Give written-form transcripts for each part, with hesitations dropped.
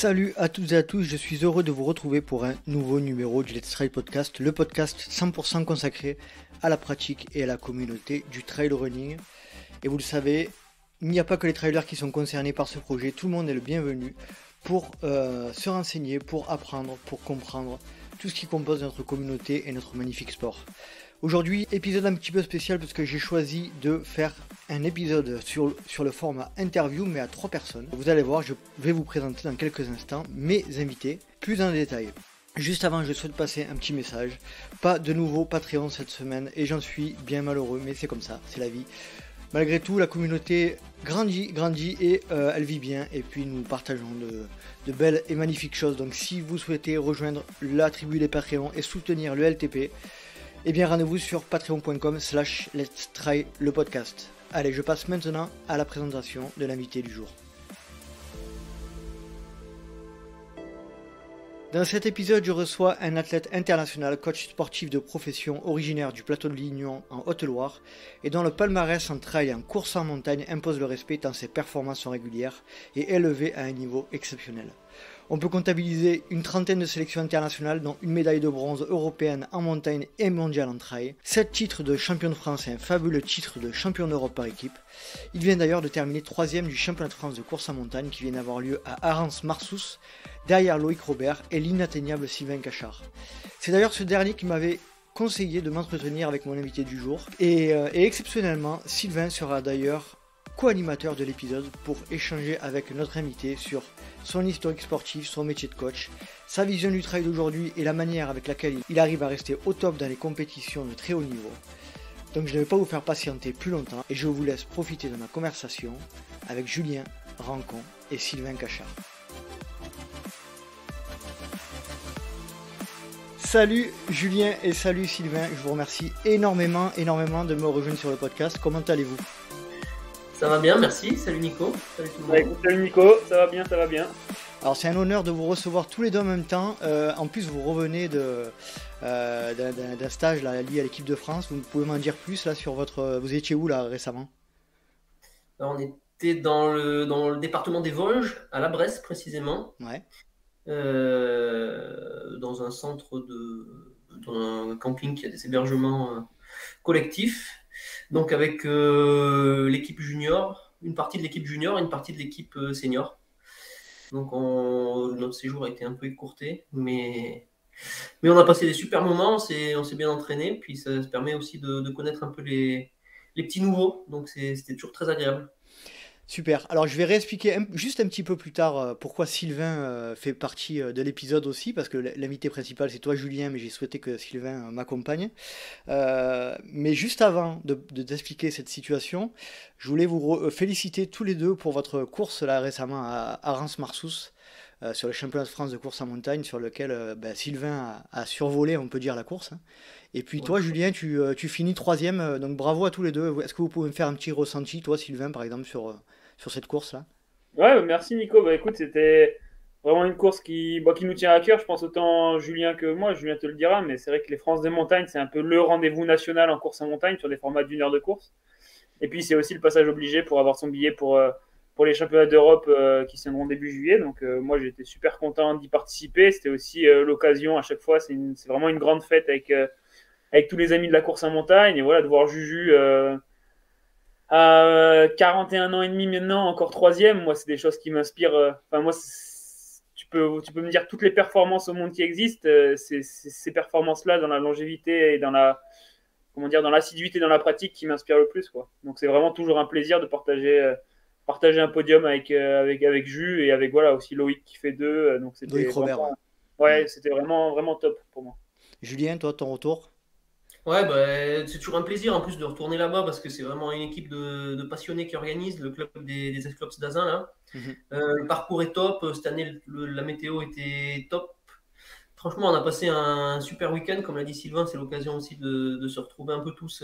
Salut à toutes et à tous, je suis heureux de vous retrouver pour un nouveau numéro du Let's Trail Podcast, le podcast 100% consacré à la pratique et à la communauté du trail running. Et vous le savez, il n'y a pas que les trailers qui sont concernés par ce projet, tout le monde est le bienvenu pour se renseigner, pour apprendre, pour comprendre tout ce qui compose notre communauté et notre magnifique sport. Aujourd'hui, épisode un petit peu spécial parce que j'ai choisi de faire un épisode sur le format interview mais à 3 personnes. Vous allez voir, je vais vous présenter dans quelques instants mes invités plus en détail. Juste avant, je souhaite passer un petit message. Pas de nouveau Patreon cette semaine et j'en suis bien malheureux, mais c'est comme ça, c'est la vie. Malgré tout, la communauté grandit et elle vit bien. Et puis nous partageons de belles et magnifiques choses. Donc si vous souhaitez rejoindre la tribu des Patreons et soutenir le LTP, eh bien rendez-vous sur patreon.com/Let's Try le podcast. Allez, je passe maintenant à la présentation de l'invité du jour. Dans cet épisode, je reçois un athlète international, coach sportif de profession, originaire du plateau de Lignon en Haute-Loire, et dont le palmarès en trail et en course en montagne impose le respect tant ses performances sont régulières et élevées à un niveau exceptionnel. On peut comptabiliser une trentaine de sélections internationales, dont une médaille de bronze européenne en montagne et mondiale en trail, 7 titres de champion de France et un fabuleux titre de champion d'Europe par équipe. Il vient d'ailleurs de terminer 3ème du championnat de France de course en montagne qui vient d'avoir lieu à Arens-Marsous, derrière Loïc Robert et l'inatteignable Sylvain Cachard. C'est d'ailleurs ce dernier qui m'avait conseillé de m'entretenir avec mon invité du jour, et exceptionnellement, Sylvain sera d'ailleurs co-animateur de l'épisode pour échanger avec notre invité sur son historique sportif, son métier de coach, sa vision du trail d'aujourd'hui et la manière avec laquelle il arrive à rester au top dans les compétitions de très haut niveau. Donc je ne vais pas vous faire patienter plus longtemps et je vous laisse profiter de ma conversation avec Julien Rancon et Sylvain Cachard. Salut Julien et salut Sylvain, je vous remercie énormément de me rejoindre sur le podcast. Comment allez-vous ? Ça va bien, merci. Salut Nico. Salut tout le monde. Salut Nico, ça va bien, ça va bien. Alors c'est un honneur de vous recevoir tous les deux en même temps. En plus vous revenez d'un stage là, lié à l'équipe de France. Vous pouvez m'en dire plus là sur votre... Vous étiez où là récemment ? Alors, on était dans le département des Vosges, à la Bresse précisément. Ouais. Dans un centre dans un camping qui a des hébergements collectifs. Donc avec l'équipe junior, une partie de l'équipe junior et une partie de l'équipe senior. Donc notre séjour a été un peu écourté, mais on a passé des super moments, on s'est bien entraîné, puis ça se permet aussi de connaître un peu les petits nouveaux, donc c'était toujours très agréable. Super. Alors je vais réexpliquer juste un petit peu plus tard pourquoi Sylvain fait partie de l'épisode aussi, parce que l'invité principal c'est toi Julien, mais j'ai souhaité que Sylvain m'accompagne. Mais juste avant de t'expliquer cette situation, je voulais vous féliciter tous les deux pour votre course là récemment à Arens-Marsous, sur le championnat de France de course en montagne, sur lequel Sylvain a survolé, on peut dire, la course. Et puis toi Julien, tu finis 3ème, donc bravo à tous les deux. Est-ce que vous pouvez me faire un petit ressenti, toi Sylvain par exemple, sur cette course-là ? Ouais, merci Nico. Écoute, c'était vraiment une course qui nous tient à cœur. Je pense autant Julien que moi. Julien te le dira, mais c'est vrai que les France des montagnes, c'est un peu le rendez-vous national en course en montagne sur des formats d'1 heure de course. Et puis c'est aussi le passage obligé pour avoir son billet pour les championnats d'Europe qui se tiendront début juillet. Donc moi j'ai été super content d'y participer. C'était aussi l'occasion à chaque fois. C'est vraiment une grande fête avec tous les amis de la course en montagne. Et voilà, de voir Juju à 41 ans et demi maintenant, encore 3ème, moi c'est des choses qui m'inspirent. Moi, tu peux me dire toutes les performances au monde qui existent, ces performances-là dans la longévité et dans l'assiduité dans la pratique qui m'inspirent le plus, quoi. Donc c'est vraiment toujours un plaisir de partager un podium avec Jus et avec voilà aussi Loïc qui fait 2. Donc c'était Loïc Robert. C'était vraiment top pour moi. Julien, toi ton retour ? Ouais, c'est toujours un plaisir en plus de retourner là-bas parce que c'est vraiment une équipe de passionnés qui organise le club des Cyclops d'Azin là. Le parcours est top, cette année la météo était top. Franchement, on a passé un super week-end, comme l'a dit Sylvain, c'est l'occasion aussi de se retrouver un peu tous,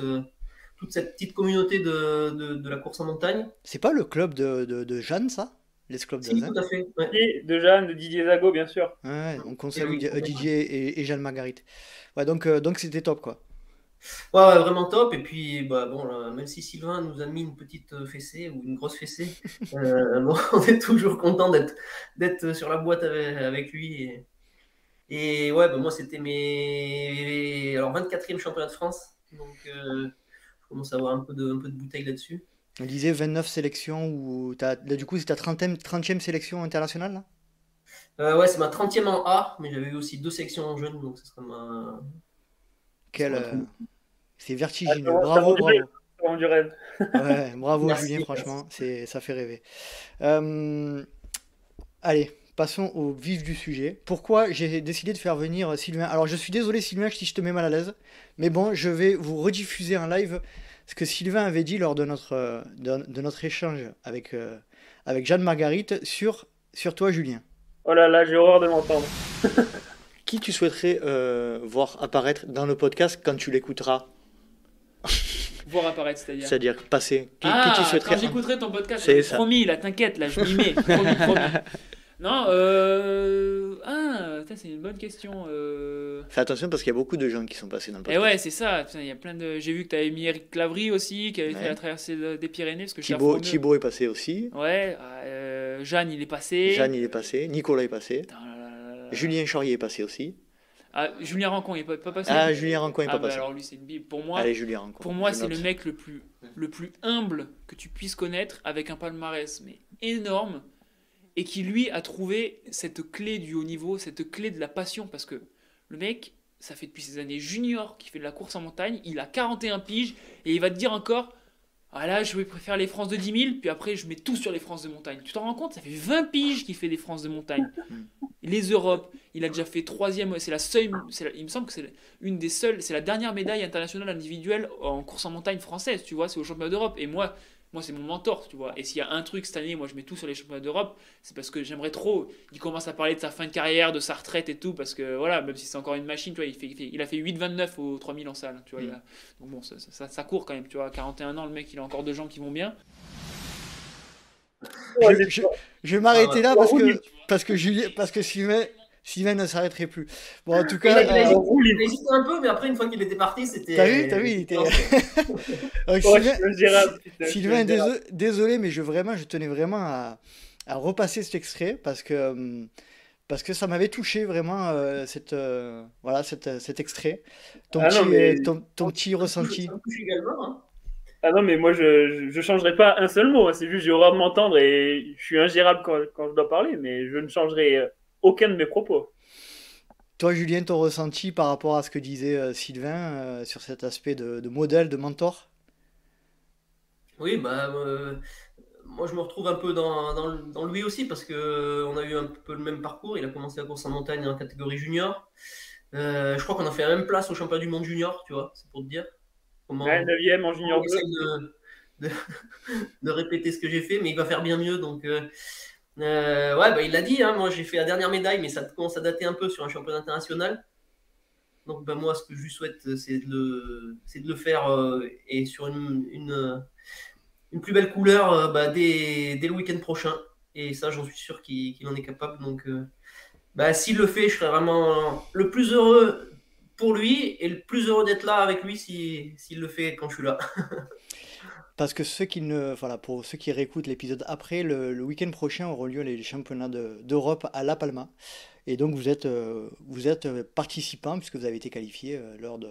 toute cette petite communauté de la course en montagne. C'est pas le club de Jeanne, ça ? Les clubs Si, d'Azin ? tout à fait. Ouais. Et de Jeanne, de Didier Zago, bien sûr. Ouais, on salue Didier et Jeanne Marguerite. Ouais, donc c'était top, quoi. Ouais, vraiment top. Et puis, bah, bon, là, même si Sylvain nous a mis une petite fessée ou une grosse fessée, bon, on est toujours content d'être sur la boîte avec lui. Et ouais, bah, moi, c'était mes 24e championnat de France. Donc, je commence à avoir un peu de bouteille là-dessus. On disait 29 sélections, ou là, du coup c'est ta 30e sélection internationale là? Ouais, c'est ma 30e en A, mais j'avais eu aussi 2 sélections en jeune, donc ça sera ma. Quel, Ça sera ma c'est Ah, vertigineux. Bravo, du rêve. bravo. Ça rend du rêve. Ouais, bravo Merci, Julien, merci. franchement, ça fait rêver. Euh, Allez, passons au vif du sujet. Pourquoi j'ai décidé de faire venir Sylvain? Alors je suis désolé Sylvain si je te mets mal à l'aise, mais bon, je vais vous rediffuser en live ce que Sylvain avait dit lors de notre échange avec Jeanne Marguerite sur toi Julien. Oh là là, j'ai horreur de m'entendre. Qui tu souhaiterais voir apparaître dans le podcast quand tu l'écouteras? Voir apparaître, c'est-à-dire. C'est-à-dire passer. Qui tu Ah, souhaiterais quand j'écouterai ton podcast, C'est ça. promis, là, t'inquiète, là, je m'y mets. Promis, promis. Non, c'est une bonne question. Fais attention parce qu'il y a beaucoup de gens qui sont passés dans le Et podcast. ouais, c'est ça. Putain, il y a plein de. J'ai vu que t'avais mis Eric Clavry aussi, qui avait fait Ouais. la traversée des Pyrénées, parce que je suis Thibaut, affreux. Thibaut est passé aussi. Ouais, Jeanne, il est passé. Jeanne, il est passé. Nicolas est passé. Putain, là, là, là, là. Julien Chaurier est passé aussi. Ah, Julien Rancon, il est pas passé. Ah, Julien Rancon est Ah, pas bah passé. alors lui, c'est une bible. Pour moi, Allez, Julien Rancon. Pour moi, je c'est le note. mec le plus humble que tu puisses connaître, avec un palmarès mais énorme, et qui lui a trouvé cette clé du haut niveau, cette clé de la passion, parce que le mec, ça fait depuis ses années juniors qu'il fait de la course en montagne, il a 41 piges, et il va te dire encore, ah là, je préfère les France de 10 000, puis après je mets tout sur les France de montagne. Tu t'en rends compte? Ça fait 20 piges qu'il fait des France de montagne. Les Europes, il a déjà fait 3e, c'est la seule, il me semble que c'est une des seules, c'est la dernière médaille internationale individuelle en course en montagne française, tu vois, c'est au championnat d'Europe. Et moi c'est mon mentor, tu vois. Et s'il y a un truc cette année, moi je mets tout sur les championnats d'Europe, c'est parce que j'aimerais trop. Il commence à parler de sa fin de carrière, de sa retraite et tout, parce que voilà, même si c'est encore une machine, tu vois, il a fait 8,29 au 3000 en salle, tu vois. Donc bon, ça court quand même, tu vois. 41 ans, le mec, il a encore 2 jambes qui vont bien. Je vais m'arrêter là Ouais. parce que Sylvain ne s'arrêterait plus. Bon, en tout Il a, cas, il a hésité un peu, mais après, une fois qu'il était parti, c'était. t'as vu, il était. Donc, Ouais, Sylvain, je le dirais, putain, Sylvain, je le dirais. désolé, mais je tenais vraiment à repasser cet extrait parce que ça m'avait touché vraiment cet extrait. Ton Ah non, mais- ton petit ressenti. Ça me touche également. Hein. Ah non, mais moi, je changerai pas un seul mot. Hein. C'est juste, j'ai horreur de m'entendre et je suis ingérable quand je dois parler, mais je ne changerai aucun de mes propos. Toi, Julien, ton ressenti par rapport à ce que disait Sylvain sur cet aspect de modèle, de mentor? Oui, bah, moi je me retrouve un peu dans lui aussi parce que on a eu un peu le même parcours. Il a commencé la course en montagne en catégorie junior. Je crois qu'on a fait la même place au championnat du monde junior, tu vois, c'est pour te dire comment Ouais, 9e en on junior 2. essaye de répéter ce que j'ai fait, mais il va faire bien mieux. Donc, ouais, bah, il l'a dit, hein, moi j'ai fait la dernière médaille, mais ça commence à dater un peu sur un championnat international. Donc, bah, moi, ce que je lui souhaite, c'est de le faire et sur une plus belle couleur bah, dès le week-end prochain. Et ça, j'en suis sûr qu'il en est capable. Donc, bah, s'il le fait, je serai vraiment le plus heureux pour lui et le plus heureux d'être là avec lui s'il le fait quand je suis là. Parce que pour ceux qui réécoutent l'épisode après, le week-end prochain auront lieu les championnats d'Europe à La Palma. Et donc vous êtes participant puisque vous avez été qualifié lors de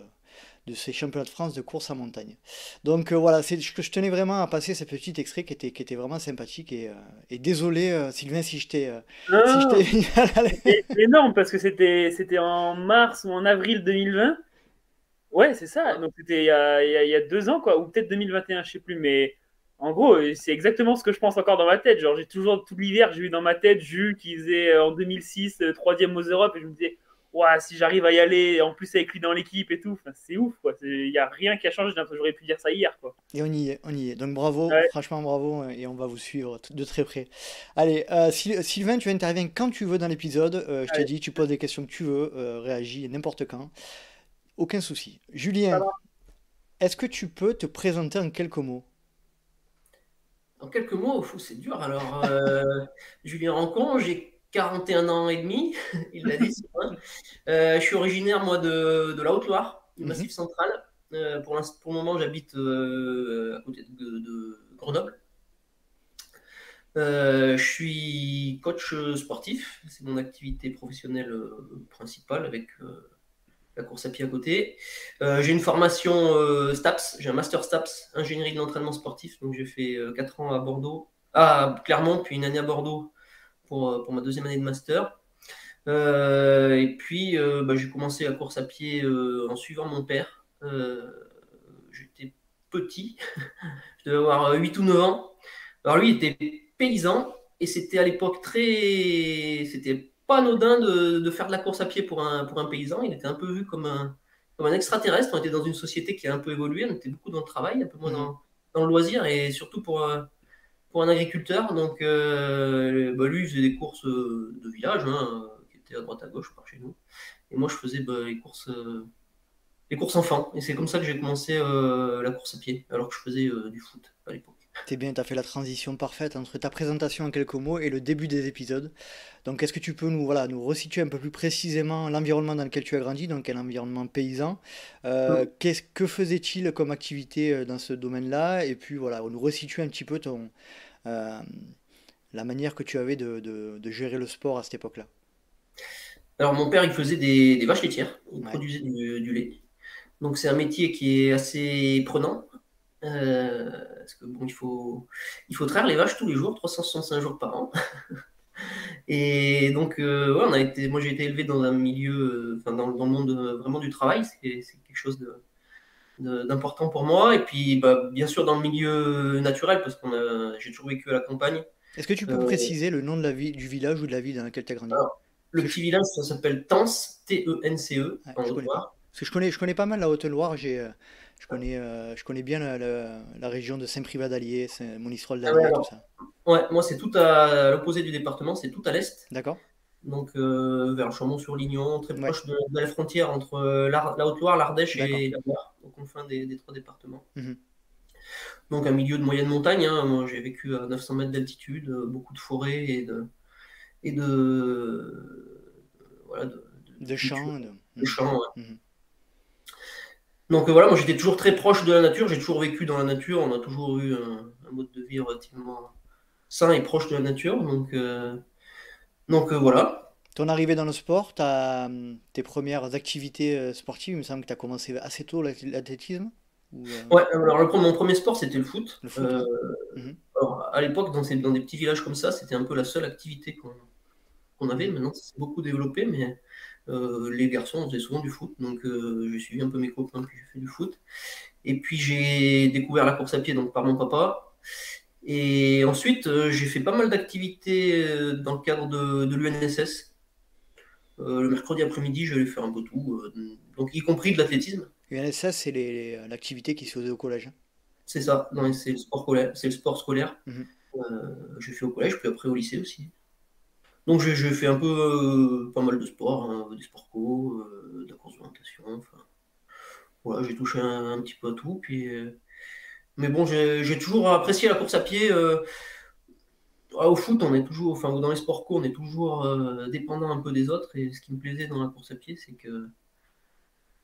ces championnats de France de course en montagne. Donc voilà, je tenais vraiment à passer ce petit extrait qui était vraiment sympathique. Et désolé Sylvain si je t'ai... C'est énorme parce que c'était en mars ou en avril 2020. Ouais, c'est ça. Donc c'était il y a 2 ans, quoi, ou peut-être 2021, je sais plus. Mais en gros, c'est exactement ce que je pense encore dans ma tête. Genre, j'ai toujours tout l'hiver, j'ai eu dans ma tête Jules qui faisait en 2006 3e aux Europes et je me disais, ouais, si j'arrive à y aller, en plus avec lui dans l'équipe et tout, c'est ouf, quoi. Il n'y a rien qui a changé. J'aurais pu dire ça hier, quoi. Et on y est. Donc bravo, Ouais. franchement bravo, et on va vous suivre de très près. Allez, Sylvain, tu interviens quand tu veux dans l'épisode. Je t'ai Allez. dit, tu poses des questions que tu veux, réagis n'importe quand. Aucun souci. Julien, est-ce que tu peux te présenter en quelques mots? En quelques mots, c'est dur. Alors, Julien Rancon, j'ai 41 ans et demi, il l'a dit, c'est vrai. Je suis originaire, moi, de la Haute-Loire, du Massif central. Pour le moment, j'habite à côté de Grenoble. Je suis coach sportif, c'est mon activité professionnelle principale avec la course à pied à côté. J'ai une formation STAPS, j'ai un master STAPS, ingénierie de l'entraînement sportif, donc j'ai fait 4 ans à Bordeaux, à Clermont, puis une année à Bordeaux pour ma deuxième année de master. Et puis j'ai commencé la course à pied en suivant mon père. J'étais petit, je devais avoir 8 ou 9 ans. Alors lui, il était paysan et c'était à l'époque c'était pas anodin de faire de la course à pied pour un paysan. Il était un peu vu comme un extraterrestre. On était dans une société qui a un peu évolué. On était beaucoup dans le travail, un peu moins dans le loisir et surtout pour un agriculteur. Donc lui, il faisait des courses de village qui étaient à droite à gauche par chez nous. Et moi, je faisais les courses enfants. Et c'est comme ça que j'ai commencé la course à pied, alors que je faisais du foot à l'époque. T'es bien, t'as fait la transition parfaite entre ta présentation en quelques mots et le début des épisodes. Donc, est-ce que tu peux nous resituer un peu plus précisément l'environnement dans lequel tu as grandi, donc un environnement paysan? Que faisait-il comme activité dans ce domaine-là? Et puis voilà, nous resituer un petit peu euh, la manière que tu avais de gérer le sport à cette époque-là. Alors, mon père, il faisait des vaches laitières. Il Ouais. produisait du lait. Donc, c'est un métier qui est assez prenant. Parce que il faut traire les vaches tous les jours, 365 jours par an. Et donc, moi j'ai été élevé dans un milieu, dans le monde vraiment du travail, c'est quelque chose d'important pour moi. Et puis, bien sûr, dans le milieu naturel, parce que j'ai toujours vécu à la campagne. Est-ce que tu peux Euh, préciser le nom de la ville, du village ou de la ville dans laquelle tu as grandi? alors, le Parce que petit village, ça s'appelle Tence, Tence, ouais, en je connais pas. Haute-Loire. Parce que je connais pas mal la Haute-Loire. Je connais bien la région de Saint-Privat-d'Allier, Monistrol Ah ouais, d'Allier, tout alors, ça. ouais, moi, c'est tout à l'opposé du département, c'est tout à l'est. D'accord? Donc vers Chambon-sur-Lignon, très Ouais, proche de la frontière entre la Haute-Loire, l'Ardèche d'accord. et la Loire, donc confin des 3 départements. Mhm. Donc un milieu de moyenne montagne, hein. Moi j'ai vécu à 900 mètres d'altitude, beaucoup de forêts voilà, de De culture, champs. de champs. Ouais. Mhm. Donc voilà, moi j'étais toujours très proche de la nature, j'ai toujours vécu dans la nature, on a toujours eu un mode de vie relativement sain et proche de la nature. Donc voilà. Ton arrivée dans le sport, tes premières activités sportives, il me semble que tu as commencé assez tôt l'athlétisme ou Ouais, alors mon premier sport c'était le foot. le foot, ouais. Mhm. Alors, à l'époque, dans des petits villages comme ça, c'était un peu la seule activité qu'on avait. Mhm. Maintenant, ça s'est beaucoup développé, mais les garçons faisaient souvent du foot. Donc, j'ai suivi un peu mes copains, puis j'ai fait du foot. Et puis, j'ai découvert la course à pied donc, par mon papa. Et ensuite, j'ai fait pas mal d'activités dans le cadre de l'UNSS. Le mercredi après-midi, j'allais faire un peu tout, donc y compris de l'athlétisme. UNSS, c'est l'activité qui se faisait au collège. C'est ça, Mhm. c'est le sport scolaire. C'est le sport scolaire. Mhm. J'ai fait au collège, puis après au lycée aussi. Donc j'ai fait un peu pas mal de sports, hein, des sports co, de la course d'orientation, enfin voilà, j'ai touché un petit peu à tout. Mais bon, j'ai toujours apprécié la course à pied. Au foot, on est toujours, enfin, ou dans les sports co, on est toujours dépendant un peu des autres. Et ce qui me plaisait dans la course à pied, c'est que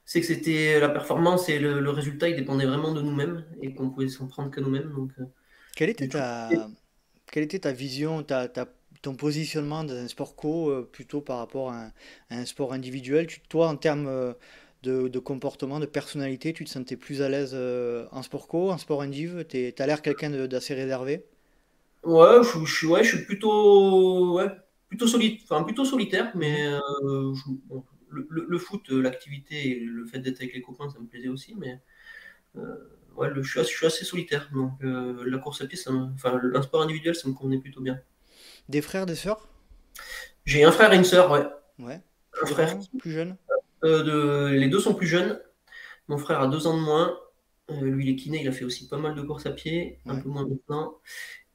c'était la performance et le résultat, il dépendait vraiment de nous-mêmes et qu'on pouvait s'en prendre qu'à nous-mêmes. Donc Quelle était j'ai toujours été- quelle était ta vision, ton positionnement dans un sport co plutôt par rapport à un sport individuel? Toi, en termes de comportement, de personnalité, tu te sentais plus à l'aise en sport co, en sport indiv? T'as l'air quelqu'un d'assez réservé. Ouais, je suis plutôt solitaire, Mhm. mais bon, le foot, l'activité et le fait d'être avec les copains, ça me plaisait aussi, mais euh, ouais, je suis assez solitaire, donc la course à pied, un sport individuel, ça me convenait plutôt bien. Des frères, des sœurs? J'ai un frère et une sœur, ouais. Ouais. Un Plus frère grands, plus jeunes? les deux sont plus jeunes. Mon frère a 2 ans de moins. Lui, il est kiné, il a fait aussi pas mal de courses à pied, un Ouais. peu moins maintenant.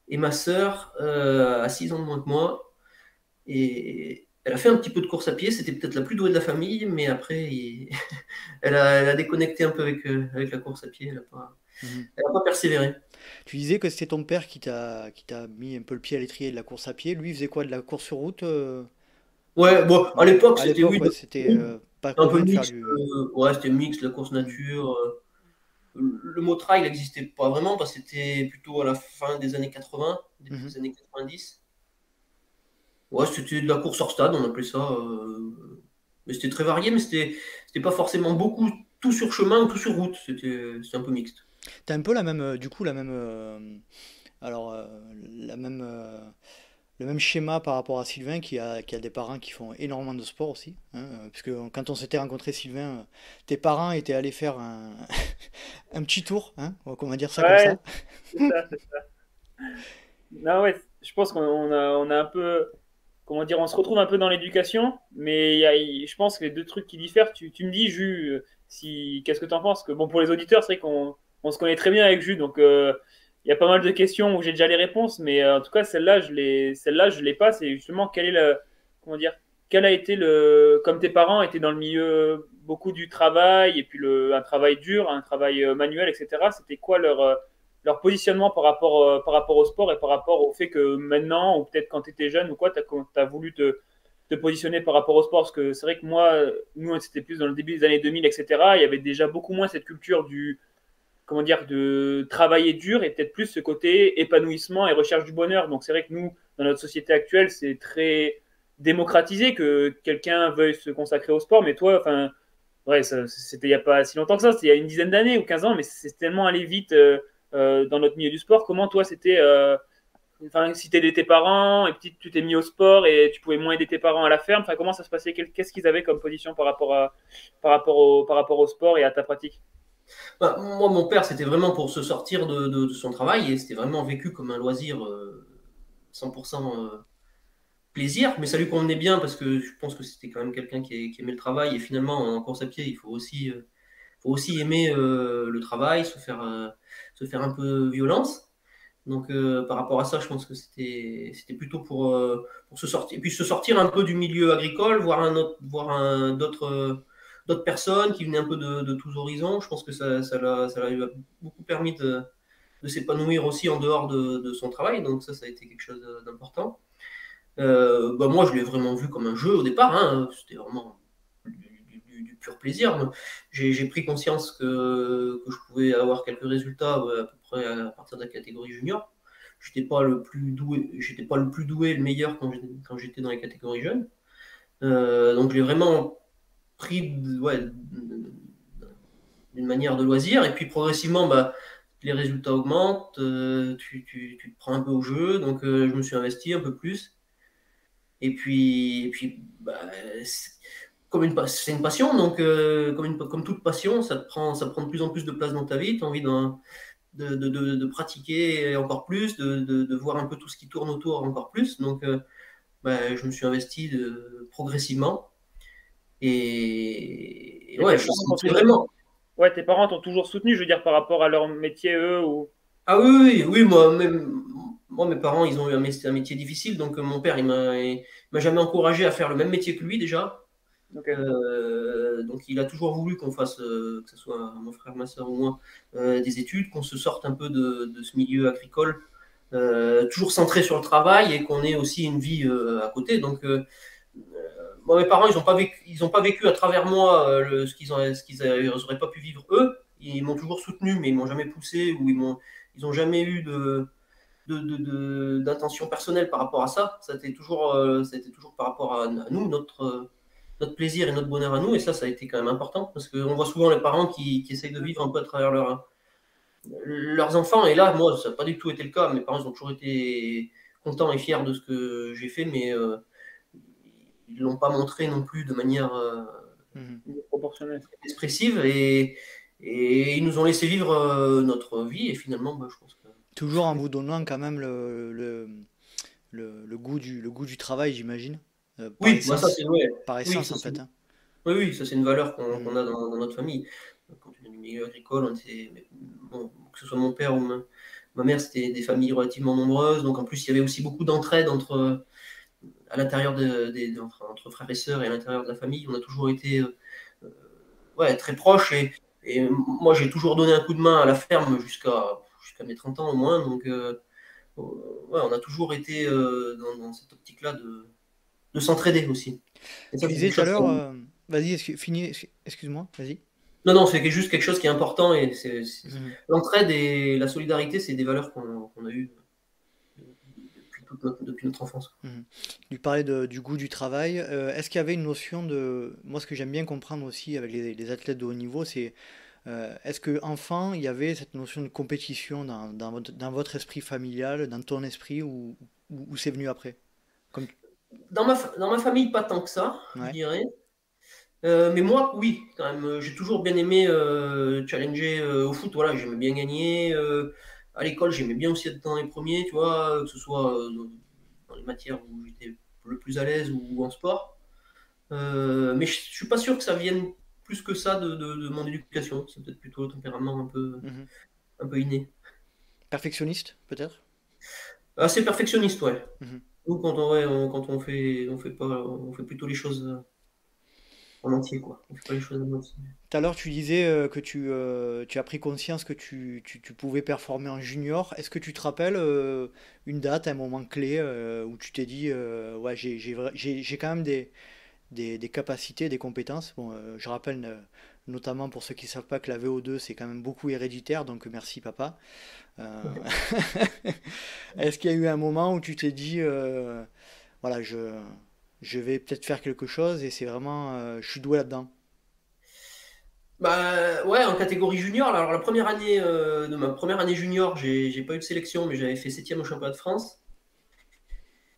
Et ma sœur a 6 ans de moins que moi. Et elle a fait un petit peu de course à pied, c'était peut-être la plus douée de la famille, mais après, elle a déconnecté un peu avec la course à pied, Mhm. elle a pas persévéré. Tu disais que c'était ton père qui t'a mis un peu le pied à l'étrier de la course à pied. Lui, il faisait quoi? De la course sur route? Ouais, bon, à Ouais. l'époque, À c'était l'époque, oui, ouais, c'était pas un peu commun de faire mixte. du. Ouais, c'était mixte, la course Mhm. nature. le mot trail n'existait pas vraiment, parce que c'était plutôt à la fin des années 80, début des années 90. Ouais, c'était de la course hors stade, on appelait ça. Mais c'était très varié, mais c'était pas forcément beaucoup tout sur chemin ou tout sur route. C'était un peu mixte. T'as un peu la même, du coup, la même, alors, la même, le même schéma par rapport à Sylvain qui a des parents qui font énormément de sport aussi, hein, puisque quand on s'était rencontré Sylvain, tes parents étaient allés faire un, un petit tour, hein, on va dire ça comme Ouais, ça. c'est ça. Non, ouais, je pense qu'on a un peu, comment dire, on se retrouve un peu dans l'éducation, mais je pense que les deux trucs qui diffèrent, tu me dis, Jus, si, qu'est-ce que tu en penses? Que, bon, pour les auditeurs, c'est vrai qu'on se connaît très bien avec Jus, donc il y a pas mal de questions où j'ai déjà les réponses, mais en tout cas, celle-là, je l'ai pas, c'est justement quel est comment dire, quel a été comme tes parents étaient dans le milieu beaucoup du travail, et puis un travail dur, un travail manuel, etc., c'était quoi leur positionnement par rapport au sport et par rapport au fait que maintenant, ou peut-être quand tu étais jeune ou quoi, tu as voulu te positionner par rapport au sport? Parce que c'est vrai que moi, nous, c'était plus dans le début des années 2000, etc. Il y avait déjà beaucoup moins cette culture comment dire, de travailler dur, et peut-être plus ce côté épanouissement et recherche du bonheur. Donc c'est vrai que nous, dans notre société actuelle, c'est très démocratisé que quelqu'un veuille se consacrer au sport, mais toi, enfin, ouais, c'était il n'y a pas si longtemps que ça, c'était il y a une dizaine d'années ou 15 ans, mais c'est tellement allé vite dans notre milieu du sport. Comment toi, c'était, enfin, si t'aidais tes parents et puis tu t'es mis au sport et tu pouvais moins aider tes parents à la ferme, enfin, comment ça se passait? Qu'est-ce qu'ils avaient comme position par rapport au sport et à ta pratique? Bah, moi, mon père, c'était vraiment pour se sortir de son travail, et c'était vraiment vécu comme un loisir 100% plaisir, mais ça lui convenait bien, parce que je pense que c'était quand même quelqu'un qui aimait le travail, et finalement, en course à pied, il faut aussi aimer le travail, se faire un peu violence. Donc, par rapport à ça, je pense que c'était plutôt pour se sortir, et puis se sortir un peu du milieu agricole, d'autres personnes qui venaient un peu de tous horizons. Je pense que ça lui a beaucoup permis de s'épanouir aussi en dehors de son travail. Donc ça a été quelque chose d'important. Bah, moi, je l'ai vraiment vu comme un jeu au départ, hein. C'était vraiment du pur plaisir. J'ai pris conscience que je pouvais avoir quelques résultats, ouais, à peu près à partir de la catégorie junior. J'étais pas le plus doué, le meilleur quand j'étais dans les catégories jeunes. Donc je l'ai vraiment pris, ouais, d'une manière de loisir. Et puis progressivement, bah, les résultats augmentent, tu te prends un peu au jeu. Donc je me suis investi un peu plus. Et puis bah, c'est une passion, donc comme toute passion, ça prend de plus en plus de place dans ta vie. Tu as envie de pratiquer encore plus, de voir un peu tout ce qui tourne autour encore plus. Donc bah, je me suis investi progressivement. Et Et ouais, tes je parents t'ont sentais toujours, vraiment. ouais, tes parents t'ont toujours soutenu, je veux dire, par rapport à leur métier, eux, ou... Ah oui, oui, oui, moi, mes parents, ils ont eu un métier difficile, donc mon père, il m'a jamais encouragé à faire le même métier que lui déjà. Ok. Donc il a toujours voulu qu'on fasse, que ce soit mon frère, ma soeur ou moi, des études, qu'on se sorte un peu de ce milieu agricole, toujours centré sur le travail, et qu'on ait aussi une vie à côté. Donc moi, mes parents, ils ont pas vécu à travers moi ce qu'ils n'auraient pas pu vivre eux. Ils m'ont toujours soutenu, mais ils m'ont jamais poussé, ou ils ont jamais eu d'intention personnelle par rapport à ça. Ça a été toujours par rapport à nous, notre plaisir et notre bonheur à nous. Et ça a été quand même important, parce qu'on voit souvent les parents qui essayent de vivre un peu à travers leurs enfants. Et là, moi, ça n'a pas du tout été le cas. Mes parents ont toujours été contents et fiers de ce que j'ai fait, mais ils ne l'ont pas montré non plus de manière Mhm. Proportionnel. expressive. Et ils nous ont laissé vivre notre vie. Et finalement, bah, je pense que. Toujours en vous donnant quand même le goût du travail, j'imagine. Par Oui, bah ça, essence. ouais. Par Oui, essence, ça, en fait, hein. oui, oui, ça c'est une valeur qu'on Mhm. a dans notre famille. Quand tu viens du milieu agricole, bon, que ce soit mon père ou ma mère, c'était des familles relativement nombreuses. Donc en plus, il y avait aussi beaucoup d'entraide à l'intérieur entre frères et sœurs, et à l'intérieur de la famille. On a toujours été ouais, très proches. Et moi, j'ai toujours donné un coup de main à la ferme jusqu'à mes 30 ans au moins. Donc ouais, on a toujours été dans cette optique-là de s'entraider aussi. Et ça, Tu c'est disais quelque tout à chose. l'heure, vas-y, finis, excuse-moi, vas-y. Non, c'est juste quelque chose qui est important et Mhm. l'entraide et la solidarité, c'est des valeurs qu'on a eues depuis notre enfance. Mhm. Tu parlais du goût du travail. Est-ce qu'il y avait une notion de... Moi, ce que j'aime bien comprendre aussi avec les athlètes de haut niveau, c'est est-ce que enfant, il y avait cette notion de compétition dans votre esprit familial, dans ton esprit, ou c'est venu après? Comme... Dans ma famille, pas tant que ça, je Ouais. dirais. Mais moi, oui, quand même. J'ai toujours bien aimé challenger au foot. Voilà, j'aimais bien gagner. À l'école, j'aimais bien aussi être dans les premiers, tu vois, que ce soit dans les matières où j'étais le plus à l'aise ou en sport. Mais je suis pas sûr que ça vienne plus que ça de mon éducation. C'est peut-être plutôt le tempérament Mhm. un peu inné. Perfectionniste, peut-être? Assez perfectionniste, ouais. Mhm. Nous, quand on fait plutôt les choses en entier, quoi. On fait pas les choses en entier. Tout à l'heure, tu disais que tu as pris conscience que tu pouvais performer en junior. Est-ce que tu te rappelles une date, un moment clé où tu t'es dit, ouais, j'ai quand même des capacités, des compétences. Bon, je rappelle notamment pour ceux qui ne savent pas que la VO2 c'est quand même beaucoup héréditaire, donc merci papa. Euh, Est-ce qu'il y a eu un moment où tu t'es dit, voilà, je vais peut-être faire quelque chose et c'est vraiment, je suis doué là-dedans. Bah ouais, en catégorie junior. Alors la première année de ma première année junior, j'ai pas eu de sélection, mais j'avais fait 7e au championnat de France.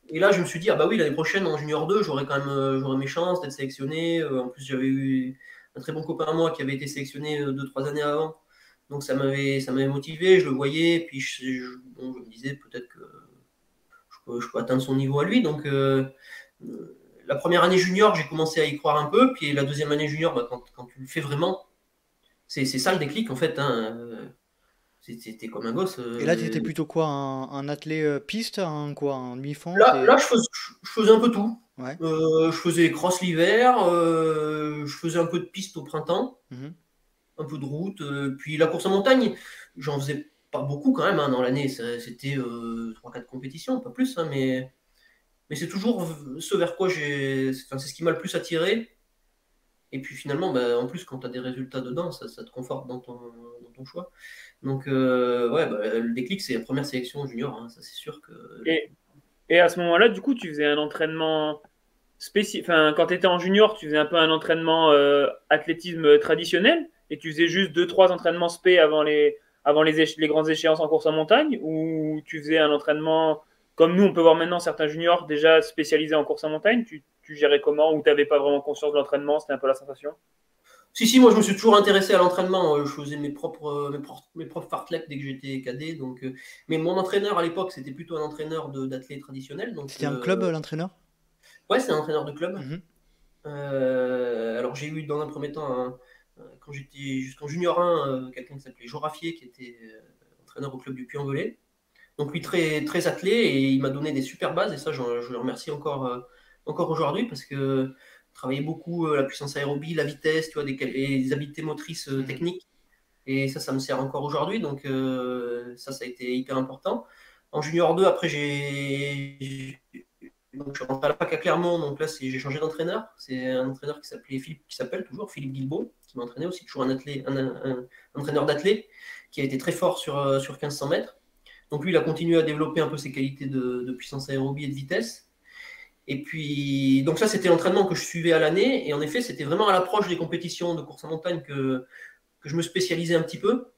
Et là, je me suis dit, ah bah oui, l'année prochaine en junior 2, j'aurais quand même j'aurais mes chances d'être sélectionné. En plus, j'avais eu un très bon copain à moi qui avait été sélectionné 2-3 années avant. Donc ça m'avait motivé, je le voyais, puis bon, je me disais peut-être que je peux atteindre son niveau à lui. Donc la première année junior, j'ai commencé à y croire un peu, puis la deuxième année junior, bah, quand tu le fais vraiment, c'est ça le déclic en fait. Hein. C'était comme un gosse. Et là, tu étais plutôt quoi, en athlé piste, en quoi, en demi-fond, Là, je faisais un peu tout. Ouais. Je faisais cross l'hiver, je faisais un peu de piste au printemps, Mhm. un peu de route. Puis la course en montagne, j'en faisais pas beaucoup quand même hein, dans l'année. C'était 3-4 compétitions, pas plus. Hein, mais c'est toujours ce vers quoi enfin, c'est ce qui m'a le plus attiré. Et puis finalement, bah, en plus, quand tu as des résultats dedans, ça te conforte dans ton choix. Donc, ouais, bah, le déclic, c'est la première sélection junior. Hein, ça, c'est sûr que. Et, et à ce moment-là, du coup, tu faisais un entraînement spécifique. Enfin, quand tu étais en junior, tu faisais un peu un entraînement athlétisme traditionnel et tu faisais juste 2-3 entraînements spé avant les grandes échéances en course en montagne, ou tu faisais un entraînement comme nous, on peut voir maintenant certains juniors déjà spécialisés en course en montagne. Tu gérais comment, ou tu n'avais pas vraiment conscience de l'entraînement, c'était un peu la sensation? Si, moi, je me suis toujours intéressé à l'entraînement. Je faisais mes propres fartleks dès que j'étais cadet. Donc, mais mon entraîneur à l'époque, c'était plutôt un entraîneur d'athlètes traditionnels. Donc, C'était un club, l'entraîneur? ouais, c'est un entraîneur de club. Mhm. Alors, j'ai eu dans un premier temps, quand j'étais jusqu'en junior 1, quelqu'un qui s'appelait Jorafier, qui était entraîneur au club du Puy-en-Velay. Donc lui très, très attelé et il m'a donné des super bases et ça je le remercie encore aujourd'hui parce que travaillait beaucoup la puissance aérobie, la vitesse, tu vois, des habiletés motrices Mhm. techniques et ça me sert encore aujourd'hui donc ça a été hyper important. En junior 2 après donc, je suis rentré à la fac à Clermont donc là j'ai changé d'entraîneur. C'est un entraîneur qui s'appelle toujours Philippe Guilbault qui m'a entraîné aussi, toujours un entraîneur d'athlète qui a été très fort sur 1500 mètres. Donc lui, il a continué à développer un peu ses qualités de puissance aérobie et de vitesse. Et puis, donc ça, c'était l'entraînement que je suivais à l'année. Et en effet, c'était vraiment à l'approche des compétitions de course en montagne que je me spécialisais un petit peu.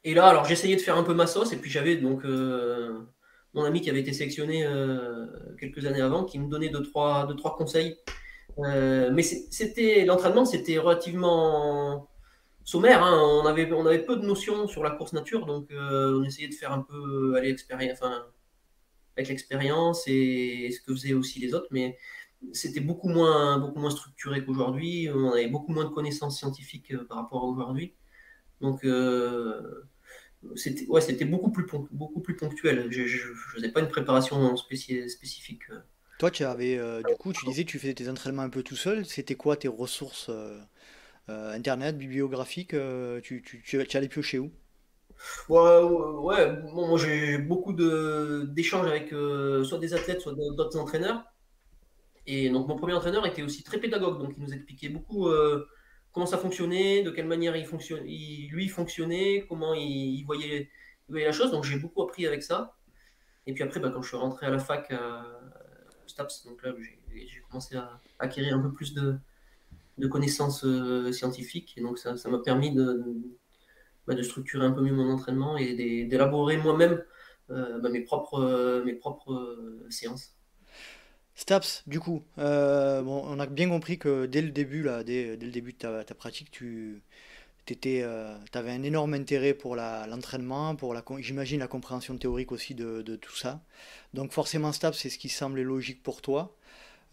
Et là, alors j'essayais de faire un peu ma sauce. Et puis j'avais donc mon ami qui avait été sélectionné quelques années avant, qui me donnait deux, trois conseils. Mais l'entraînement, c'était relativement sommaire. Hein. On avait peu de notions sur la course nature, donc on essayait de faire un peu aller enfin, avec l'expérience et ce que faisaient aussi les autres, mais c'était beaucoup moins structuré qu'aujourd'hui. On avait beaucoup moins de connaissances scientifiques par rapport à aujourd'hui. Donc c'était beaucoup plus ponctuel. Je ne faisais pas une préparation spécifique. Toi, du coup, tu disais que tu faisais tes entraînements un peu tout seul. C'était quoi tes ressources internet, bibliographiques tu allais piocher où? Ouais, ouais, bon, moi j'ai beaucoup d'échanges avec soit des athlètes, soit d'autres entraîneurs. Et donc mon premier entraîneur était aussi très pédagogue, donc il nous expliquait beaucoup comment ça fonctionnait, de quelle manière lui fonctionnait, comment il voyait la chose. Donc j'ai beaucoup appris avec ça. Et puis après, quand je suis rentré à la fac au STAPS, donc là j'ai commencé à acquérir un peu plus de connaissances scientifiques. Et donc ça m'a permis de structurer un peu mieux mon entraînement et d'élaborer moi-même mes propres séances. Staps, du coup, on a bien compris que dès le début, là, dès le début de ta pratique, tu avais un énorme intérêt pour l'entraînement, j'imagine la compréhension théorique aussi de tout ça. Donc forcément, Staps, c'est ce qui semblait logique pour toi.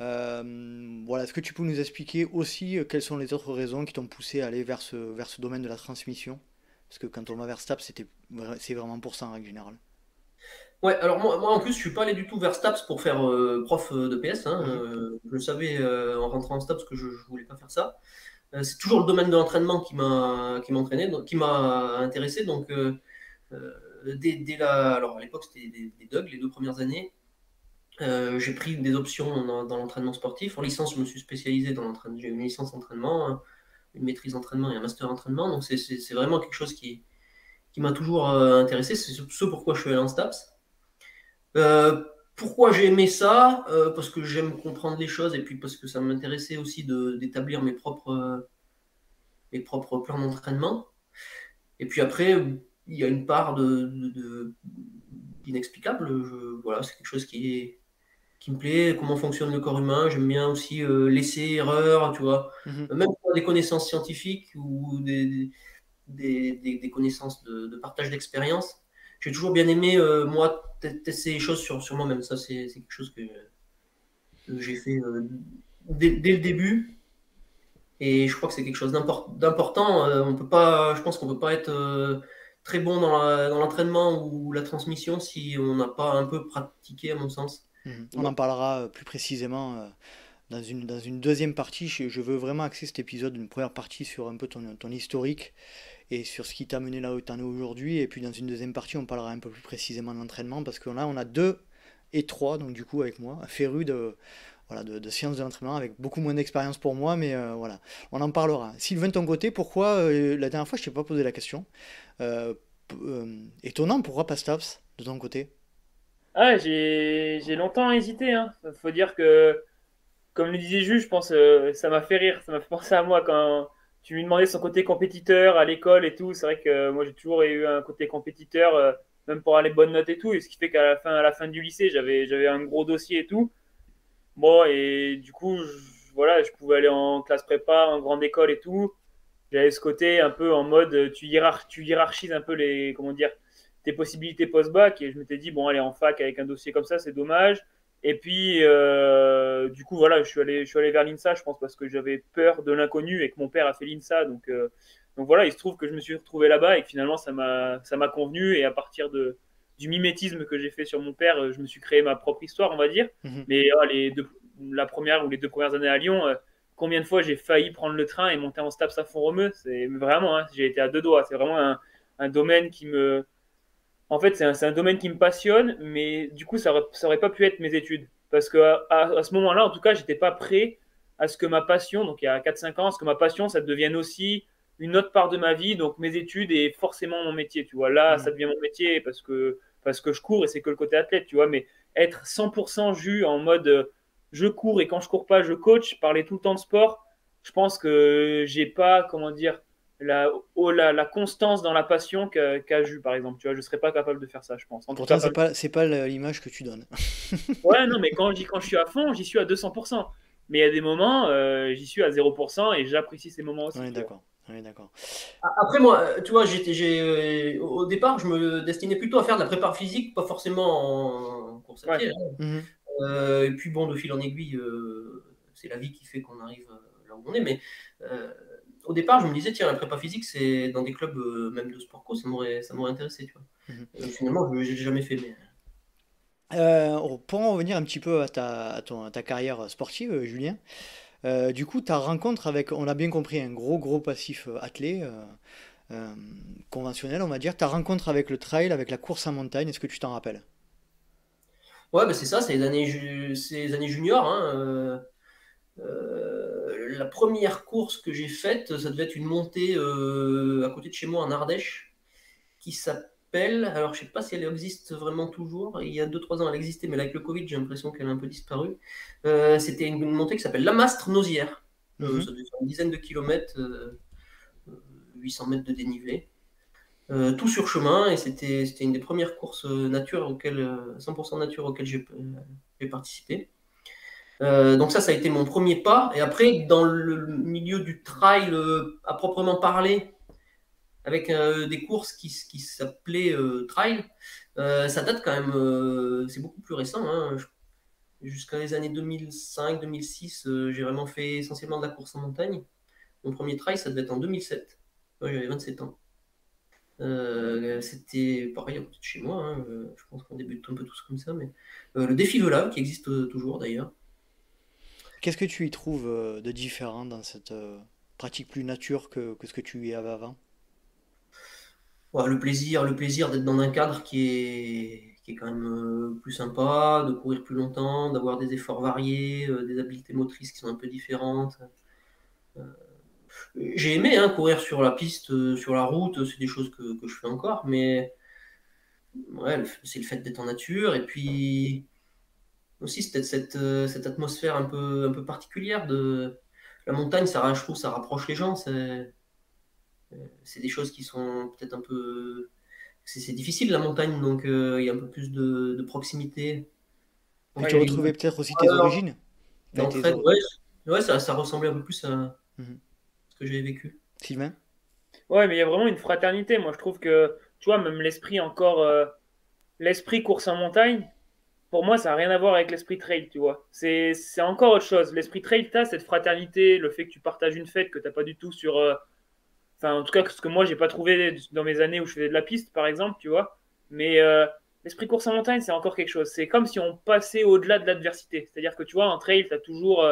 Voilà, est-ce que tu peux nous expliquer aussi quelles sont les autres raisons qui t'ont poussé à aller vers ce domaine de la transmission? Parce que quand on va vers Staps, c'est vraiment pour ça en règle générale. Ouais, alors moi en plus, je suis pas allé du tout vers STAPS pour faire prof de PS. Hein, je le savais en rentrant en STAPS que je voulais pas faire ça. C'est toujours le domaine de l'entraînement qui m'a entraîné, qui m'a intéressé. Donc, alors à l'époque, c'était des DUG, les 2 premières années. J'ai pris des options dans l'entraînement sportif. En licence, je me suis spécialisé dans l'entraînement. J'ai une licence entraînement, une maîtrise entraînement et un master entraînement. Donc, c'est vraiment quelque chose qui m'a toujours intéressé. C'est ce pourquoi je suis allé en STAPS. Pourquoi j'ai aimé ça? Parce que j'aime comprendre les choses et puis parce que ça m'intéressait aussi d'établir mes propres plans d'entraînement. Et puis après, il y a une part d'inexplicable. Voilà, c'est quelque chose qui me plaît, comment fonctionne le corps humain. J'aime bien aussi laisser erreur, tu vois. Même pour des connaissances scientifiques ou des connaissances de partage d'expérience. J'ai toujours bien aimé, moi, tester les choses sur moi-même. Ça, c'est quelque chose que j'ai fait dès le début. Et je crois que c'est quelque chose d'important. Je pense qu'on ne peut pas être très bon dans l'entraînement ou la transmission si on n'a pas un peu pratiqué, à mon sens. On en parlera plus précisément dans une deuxième partie. Je veux vraiment axer cet épisode, une première partie sur un peu ton historique et sur ce qui t'a mené là où tu en es aujourd'hui. Et puis dans une deuxième partie, on parlera un peu plus précisément de l'entraînement parce que là, on a 2 et 3, donc du coup avec moi, férus de sciences de l'entraînement avec beaucoup moins d'expérience pour moi, mais voilà, on en parlera. Sylvain, de ton côté, pourquoi, la dernière fois, je t'ai pas posé la question, euh, étonnant, pourquoi pas Staps de ton côté? Ah, j'ai longtemps hésité, hein. Faut dire que, comme le disait Jules, je pense ça m'a fait rire, ça m'a fait penser à moi quand tu lui demandais son côté compétiteur à l'école et tout. C'est vrai que moi j'ai toujours eu un côté compétiteur, même pour avoir les bonnes notes et tout. Et ce qui fait qu'à la fin du lycée, j'avais un gros dossier et tout. Bon, et du coup, voilà, je pouvais aller en classe prépa, en grande école et tout. J'avais ce côté un peu en mode tu hiérarchises un peu comment dire, tes possibilités post-bac. Et je m'étais dit, bon, aller en fac avec un dossier comme ça, c'est dommage. Et puis, du coup, voilà, je suis allé vers l'INSA, je pense, parce que j'avais peur de l'inconnu et que mon père a fait l'INSA. Donc voilà, il se trouve que je me suis retrouvé là-bas et que finalement, ça m'a convenu. Et à partir du mimétisme que j'ai fait sur mon père, je me suis créé ma propre histoire, on va dire. Mhm. Mais la première ou les 2 premières années à Lyon, combien de fois j'ai failli prendre le train et monter en STAPS à Font-Romeu? C'est vraiment, hein, j'ai été à 2 doigts. C'est vraiment un domaine qui me. En fait, c'est un domaine qui me passionne, mais du coup, ça aurait pas pu être mes études. Parce que à ce moment-là, en tout cas, j'étais pas prêt à ce que ma passion, donc il y a 4-5 ans, à ce que ma passion, ça devienne aussi une autre part de ma vie, donc mes études et forcément mon métier. Tu vois, là, ça Mhm. devient mon métier parce que je cours et c'est que le côté athlète, tu vois, mais être 100% jus en mode je cours et quand je cours pas, je coach, parler tout le temps de sport, je pense que j'ai pas, comment dire, la constance dans la passion qu'a Jus, par exemple. Tu vois, je serais pas capable de faire ça, je pense. En tout Pourtant, cas, c'est pas l'image que tu donnes. ouais, non, mais quand je suis à fond, j'y suis à 200%. Mais il y a des moments, j'y suis à 0% et j'apprécie ces moments On aussi, est tu vois. d'accord. On est d'accord. Après, moi, tu vois, au départ, je me destinais plutôt à faire de la prépa physique, pas forcément en course à Ouais. pied. Hein. Mhm. Et puis, bon, de fil en aiguille, c'est la vie qui fait qu'on arrive là où on est. Mais euh, au départ, je me disais, tiens, la prépa physique, c'est dans des clubs, même de sport co, ça m'aurait intéressé, tu vois. Mhm. Finalement, je l'ai jamais fait. Mais... Pour en revenir un petit peu à ta carrière sportive, Julien, du coup, ta rencontre avec, on a bien compris, un gros passif athlé, euh, conventionnel, on va dire, ta rencontre avec le trail, avec la course en montagne, est-ce que tu t'en rappelles? Ouais, bah, c'est ça, c'est les années juniors. Hein. la première course que j'ai faite, ça devait être une montée à côté de chez moi en Ardèche, qui s'appelle, alors je ne sais pas si elle existe vraiment toujours, il y a 2-3 ans elle existait, mais là, avec le Covid, j'ai l'impression qu'elle a un peu disparu. C'était une montée qui s'appelle la Mastre-Nausière. Ça devait faire une dizaine de kilomètres, 800 mètres de dénivelé. Tout sur chemin, et c'était une des premières courses nature 100% nature auxquelles j'ai participé. Donc ça a été mon premier pas. Et après, dans le milieu du trail à proprement parler, avec des courses qui s'appelaient trail, ça date quand même, c'est beaucoup plus récent. Hein. Jusqu'à les années 2005-2006, j'ai vraiment fait essentiellement de la course en montagne. Mon premier trail, ça devait être en 2007. Ouais, j'avais 27 ans. C'était pareil à côté de chez moi. Hein. Je pense qu'on débute un peu tous comme ça. Mais le défi Velave, qui existe toujours d'ailleurs. Qu'est-ce que tu y trouves de différent dans cette pratique plus nature que ce que tu y avais avant? Ouais, le plaisir d'être dans un cadre qui est quand même plus sympa, de courir plus longtemps, d'avoir des efforts variés, des habiletés motrices qui sont un peu différentes. J'ai aimé courir sur la piste, sur la route, c'est des choses que je fais encore, mais ouais, c'est le fait d'être en nature, et puis aussi cette atmosphère un peu particulière de la montagne. Je trouve ça rapproche les gens. C'est des choses qui sont peut-être un peu... C'est difficile la montagne, donc il y a un peu plus de proximité. Puis tu retrouvais peut-être aussi tes origines? Enfin, D'entraide, ouais, ça ressemblait un peu plus à Mhm. ce que j'avais vécu. Sylvain? Ouais, mais il y a vraiment une fraternité. Moi, je trouve que, tu vois, même l'esprit encore, l'esprit course en montagne, pour moi, ça n'a rien à voir avec l'esprit trail, tu vois. C'est encore autre chose. L'esprit trail, tu as cette fraternité, le fait que tu partages une fête que tu n'as pas du tout sur. Enfin, en tout cas, ce que moi, j'ai pas trouvé dans mes années où je faisais de la piste, par exemple, tu vois. Mais l'esprit course en montagne, c'est encore quelque chose. C'est comme si on passait au-delà de l'adversité. C'est-à-dire que, tu vois, en trail, tu as toujours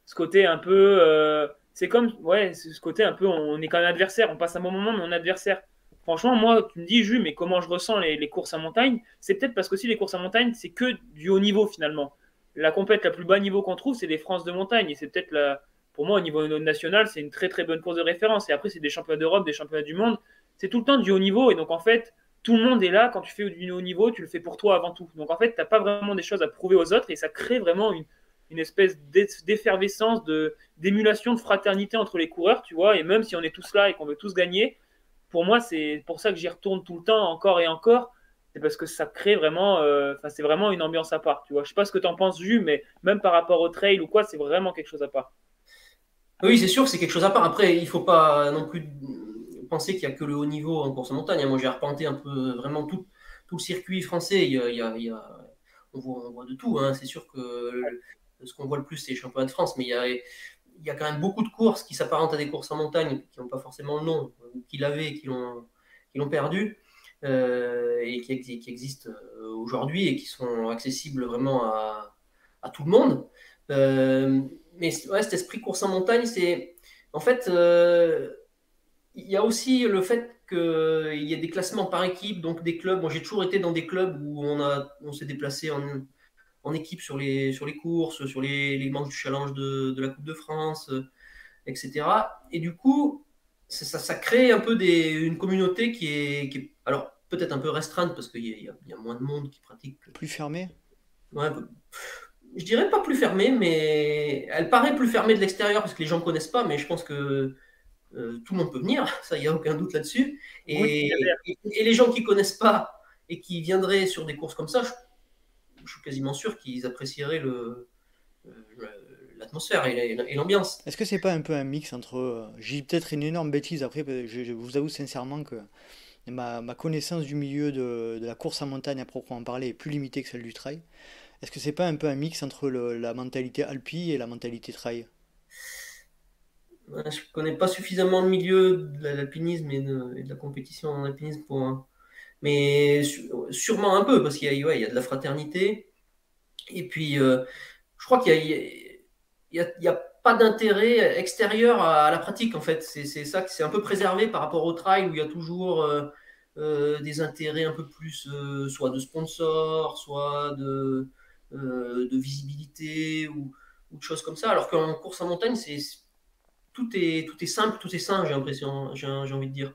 ce côté un peu. C'est comme. Ouais, c'est ce côté un peu. On est quand même adversaire. On passe un bon moment, mais on est adversaire. Franchement, moi, tu me dis, Jules, mais comment je ressens les courses en montagne? C'est peut-être parce que aussi les courses en montagne, c'est que du haut niveau finalement. La compète la plus bas niveau qu'on trouve, c'est les France de montagne. Et c'est peut-être pour moi, au niveau national, c'est une très très bonne course de référence. Et après, c'est des championnats d'Europe, des championnats du monde. C'est tout le temps du haut niveau. Et donc, en fait, tout le monde est là. Quand tu fais du haut niveau, tu le fais pour toi avant tout. Donc, en fait, tu n'as pas vraiment des choses à prouver aux autres. Et ça crée vraiment une espèce d'effervescence, d'émulation, de fraternité entre les coureurs, tu vois. Et même si on est tous là et qu'on veut tous gagner, pour moi, c'est pour ça que j'y retourne tout le temps, encore et encore. C'est parce que ça crée vraiment, c'est vraiment une ambiance à part, tu vois. Je sais pas ce que tu en penses, Jus, mais même par rapport au trail ou quoi, c'est vraiment quelque chose à part. Oui, c'est sûr, c'est quelque chose à part. Après, il ne faut pas non plus penser qu'il n'y a que le haut niveau en course en montagne. Moi, j'ai arpenté un peu vraiment tout le circuit français. On voit de tout. C'est sûr que ce qu'on voit le plus, c'est les championnats de France. Mais il y a quand même beaucoup de courses qui s'apparentent à des courses en montagne, qui n'ont pas forcément le nom, ou qui l'avaient et qui l'ont perdu, et qui existent aujourd'hui et qui sont accessibles vraiment à tout le monde. Mais ouais, cet esprit course en montagne, c'est en fait, il y a aussi le fait qu'il y ait des classements par équipe, donc des clubs. Moi, j'ai toujours été dans des clubs où on s'est déplacé en équipe sur les courses, sur les manches du challenge de la Coupe de France, etc. Et du coup, ça crée un peu une communauté qui est alors peut-être un peu restreinte parce qu'il y a moins de monde qui pratique. Plus fermé? Ouais, je dirais pas plus fermée, mais elle paraît plus fermée de l'extérieur parce que les gens ne connaissent pas, mais je pense que tout le monde peut venir, ça, il n'y a aucun doute là-dessus. Et les gens qui ne connaissent pas et qui viendraient sur des courses comme ça, je suis quasiment sûr qu'ils apprécieraient l'atmosphère et l'ambiance. Est-ce que c'est pas un peu un mix entre... j'ai peut-être une énorme bêtise après, parce que je vous avoue sincèrement que ma connaissance du milieu de la course en montagne à proprement parler est plus limitée que celle du trail. Est-ce que c'est pas un peu un mix entre la mentalité alpi et la mentalité trail? Je ne connais pas suffisamment le milieu de l'alpinisme et de la compétition en alpinisme mais sûrement un peu, parce qu'il y a de la fraternité. Et puis, je crois qu'il n'y a pas d'intérêt extérieur à la pratique, en fait. C'est ça que c'est un peu préservé par rapport au trail, où il y a toujours des intérêts un peu plus, soit de sponsors, soit de visibilité, ou de choses comme ça. Alors qu'en course en montagne, tout est simple, tout est sain, j'ai l'impression, j'ai envie de dire.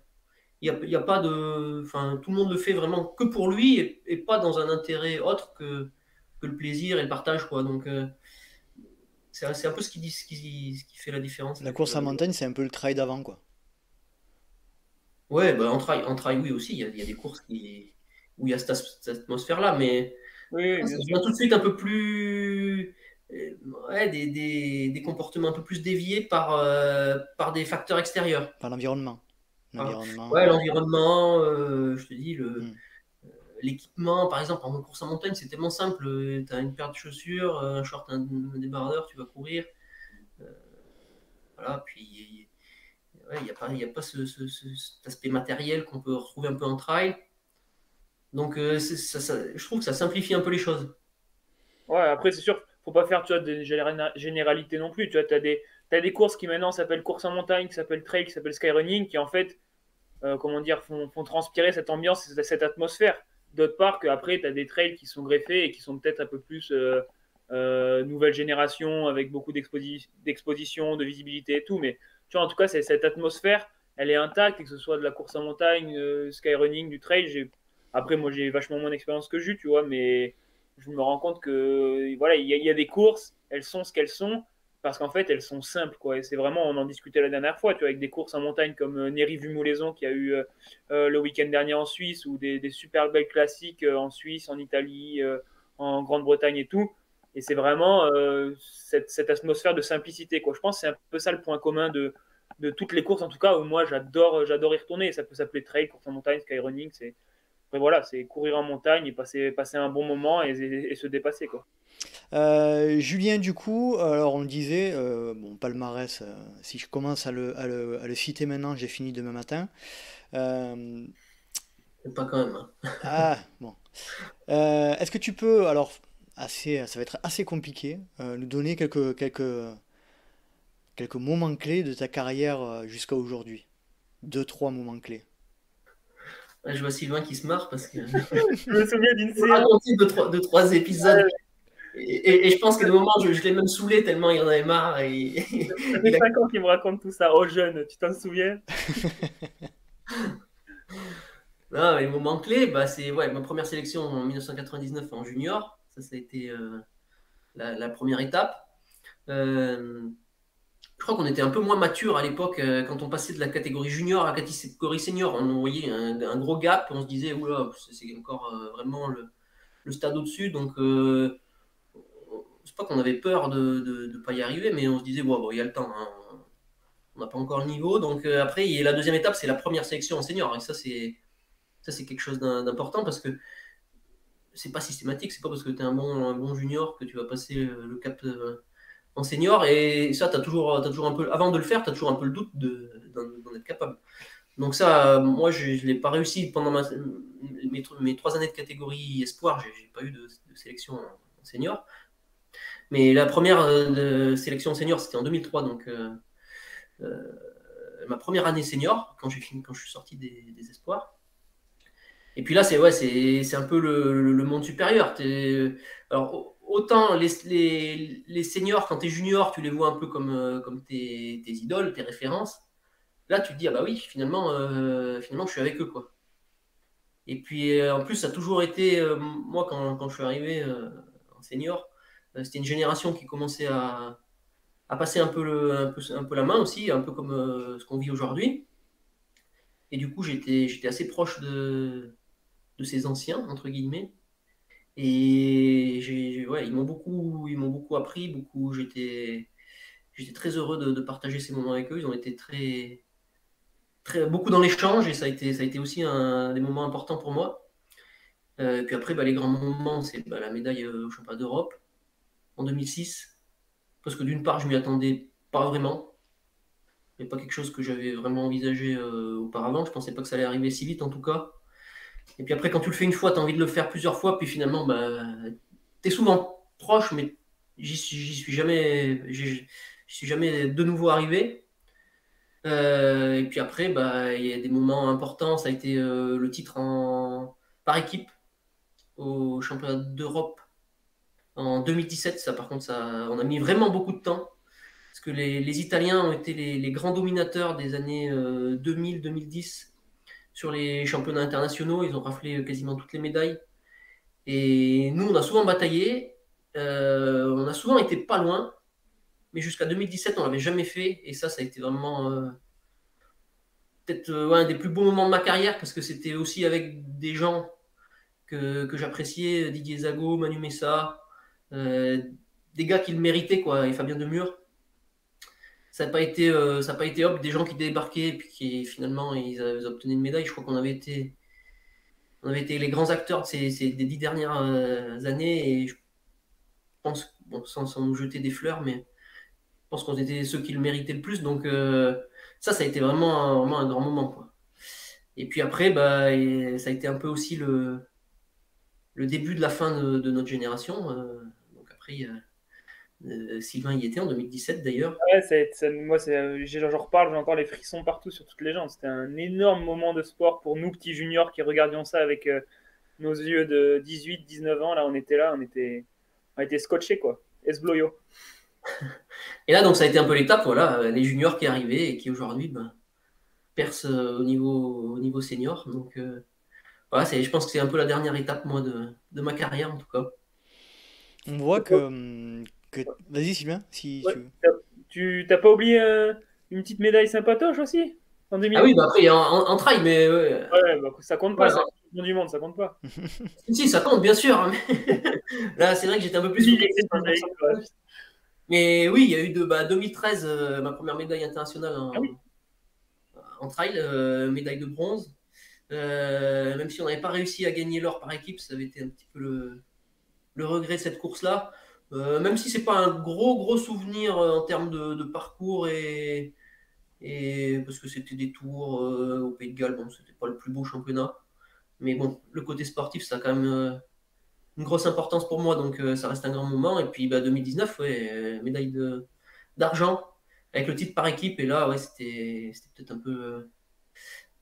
Il y a pas de, enfin, tout le monde le fait vraiment que pour lui et pas dans un intérêt autre que le plaisir et le partage, quoi. Donc, c'est un peu ce qui fait la différence. La course en montagne, c'est un peu le trail d'avant, quoi. Ouais, bah, en trail, oui, aussi. Il y a des courses où il y a cette atmosphère-là, mais Oui, ça bien devient sûr. tout de suite un peu plus. Ouais, des comportements un peu plus déviés par des facteurs extérieurs. Par l'environnement. Hein. L'environnement. Ouais, l'environnement, je te dis, Hmm. l'équipement, par exemple, en course en montagne, c'est tellement simple. Tu as une paire de chaussures, un short, un débardeur, tu vas courir. Euh, voilà, puis ouais, il y a pas cet aspect matériel qu'on peut retrouver un peu en trail. Donc, je trouve que ça simplifie un peu les choses. Ouais, après, c'est sûr, faut pas faire, tu vois, des généralités non plus. Tu vois, t'as des courses qui maintenant s'appellent course en montagne, qui s'appellent trail, qui s'appellent skyrunning, qui en fait, comment dire, font transpirer cette ambiance, cette atmosphère. D'autre part, qu'après, tu as des trails qui sont greffés et qui sont peut-être un peu plus nouvelle génération, avec beaucoup d'exposition, de visibilité et tout. Mais tu vois, en tout cas, cette atmosphère, elle est intacte, et que ce soit de la course en montagne, skyrunning, du trail. Après, moi, j'ai vachement moins d'expérience que Jus, tu vois, mais je me rends compte que voilà, il y a des courses, elles sont ce qu'elles sont parce qu'en fait elles sont simples, quoi. Et c'est vraiment, on en discutait la dernière fois, tu vois, avec des courses en montagne comme Neri-Vumolaison qui a eu le week-end dernier en Suisse, ou des super belles classiques en Suisse, en Italie, en Grande-Bretagne et tout. Et c'est vraiment cette atmosphère de simplicité, quoi. Je pense que c'est un peu ça le point commun de toutes les courses, en tout cas, où moi j'adore y retourner. Ça peut s'appeler trail, course en montagne, skyrunning. Après, voilà, c'est courir en montagne et passer un bon moment et se dépasser, quoi. Julien, du coup, alors on le disait, bon, palmarès, si je commence à le citer maintenant, j'ai fini demain matin. Euh, C'est pas quand même. Hein. bon. Est-ce que tu peux, alors, ça va être assez compliqué, nous donner quelques moments clés de ta carrière jusqu'à aujourd'hui? Deux, trois moments clés. Ouais, je vois Sylvain qui se marre parce que Je me souviens d'une vous séance. raconter deux, trois épisodes. Et je pense qu'à des moments, je l'ai même saoulé tellement il en avait marre. Et, Ça fait 5 ans qu'il me raconte tout ça. Oh, jeune, tu t'en souviens? non, les moments clés, bah, c'est ouais, ma première sélection en 1999 en junior. Ça a été la première étape. Euh, je crois qu'on était un peu moins mature à l'époque quand on passait de la catégorie junior à la catégorie senior. On voyait un gros gap. On se disait, oula, c'est encore vraiment le stade au-dessus. Donc, c'est pas qu'on avait peur de ne pas y arriver, mais on se disait, bon, il y a le temps. Hein. On n'a pas encore le niveau. Donc, après, la deuxième étape, c'est la première sélection en senior. Et ça, c'est quelque chose d'important parce que c'est pas systématique. C'est pas parce que tu es un bon junior que tu vas passer le cap en senior. Et ça, t'as toujours un peu, avant de le faire, tu as toujours un peu le doute d'en être capable. Donc ça, moi, je ne l'ai pas réussi pendant mes 3 années de catégorie espoir. J'ai pas eu de sélection en senior. Mais la première sélection senior, c'était en 2003. Donc, euh, ma première année senior, quand je suis sorti des espoirs. Et puis là, c'est un peu le monde supérieur. Alors, autant les seniors, quand tu es junior, tu les vois un peu comme tes idoles, tes références. Là, tu te dis, ah bah oui, finalement je suis avec eux, quoi. Et puis, en plus, ça a toujours été, moi, quand je suis arrivé en senior, c'était une génération qui commençait à passer un peu la main aussi, un peu comme ce qu'on vit aujourd'hui. Et du coup, j'étais assez proche de ces anciens, entre guillemets. Et ouais, ils m'ont beaucoup appris, j'étais très heureux de partager ces moments avec eux. Ils ont été beaucoup dans l'échange et ça a été aussi un des moments importants pour moi. Et puis après, bah, les grands moments, c'est bah, la médaille au championnat d'Europe en 2006. Parce que d'une part, je m'y attendais pas vraiment. Ce n'est pas quelque chose que j'avais vraiment envisagé auparavant. Je pensais pas que ça allait arriver si vite, en tout cas. Et puis après, quand tu le fais une fois, tu as envie de le faire plusieurs fois. Puis finalement, bah, tu es souvent proche, mais j'y suis jamais de nouveau arrivé. Et puis après, bah, il y a des moments importants. Ça a été le titre par équipe au championnat d'Europe en 2017. Ça, par contre, on a mis vraiment beaucoup de temps. parce que les Italiens ont été les grands dominateurs des années 2000-2010 sur les championnats internationaux. Ils ont raflé quasiment toutes les médailles. Et nous, on a souvent bataillé. On a souvent été pas loin. Mais jusqu'à 2017, on l'avait jamais fait. Et ça a été vraiment peut-être un des plus beaux moments de ma carrière parce que c'était aussi avec des gens que j'appréciais, Didier Zago, Manu Messa, des gars qui le méritaient, quoi, et Fabien Demure. Ça n'a pas été, hop, des gens qui débarquaient et puis qui finalement ils obtenaient une médaille. Je crois qu'on avait été les grands acteurs des 10 dernières années et je pense, bon, sans nous jeter des fleurs, mais je pense qu'on était ceux qui le méritaient le plus. Donc ça a été vraiment un grand moment, quoi. Et puis après, bah, ça a été un peu aussi le début de la fin de notre génération. Donc après, Sylvain y était en 2017 d'ailleurs. Ouais, moi, j'en reparle, j'ai encore les frissons partout sur toutes les gens. C'était un énorme moment de sport pour nous, petits juniors, qui regardions ça avec nos yeux de 18-19 ans. Là, on était scotchés, quoi. Esbloyo. Et là, donc, ça a été un peu l'étape, voilà, les juniors qui arrivaient et qui aujourd'hui percent au niveau senior. Donc, voilà, je pense que c'est un peu la dernière étape, moi, de ma carrière, en tout cas. On voit que... Vas-y Sylvain, si Ouais. tu veux. Tu t'as pas oublié une petite médaille sympatoche aussi en 2000? Ah oui, bah après, il y a en trail, mais Ouais, bah, ça compte pas, voilà. c'est un champion du monde, ça compte pas. Si, ça compte, bien sûr. Hein, mais là, c'est vrai que j'étais un peu plus focalisé sur le Ouais. 100. Mais oui, il y a eu 2013, ma première médaille internationale Ah oui. en trail, médaille de bronze. Même si on n'avait pas réussi à gagner l'or par équipe, ça avait été un petit peu le regret de cette course-là. Même si c'est pas un gros souvenir en termes de parcours et parce que c'était des tours au Pays de Galles, bon, c'était pas le plus beau championnat. Mais bon, le côté sportif, ça a quand même une grosse importance pour moi, donc ça reste un grand moment. Et puis 2019, ouais, médaille d'argent avec le titre par équipe. Et là, ouais, c'était peut-être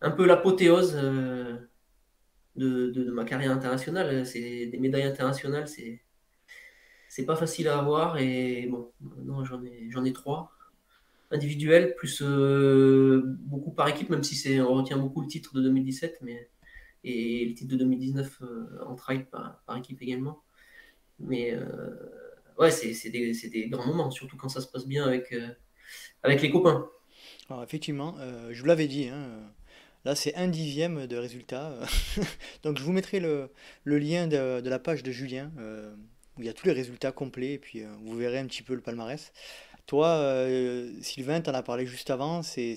un peu l'apothéose de ma carrière internationale. C'est des médailles internationales, c'est pas facile à avoir. Et bon, maintenant j'en ai 3 individuels, plus beaucoup par équipe, même si on retient beaucoup le titre de 2017, et le titre de 2019 en trail par équipe également. Mais ouais, c'est des grands moments, surtout quand ça se passe bien avec les copains. Alors effectivement, je vous l'avais dit, hein, là c'est un dixième de résultat. Donc je vous mettrai le lien de la page de Julien, où il y a tous les résultats complets, et puis vous verrez un petit peu le palmarès. Toi, Sylvain, t'en as parlé juste avant, c'est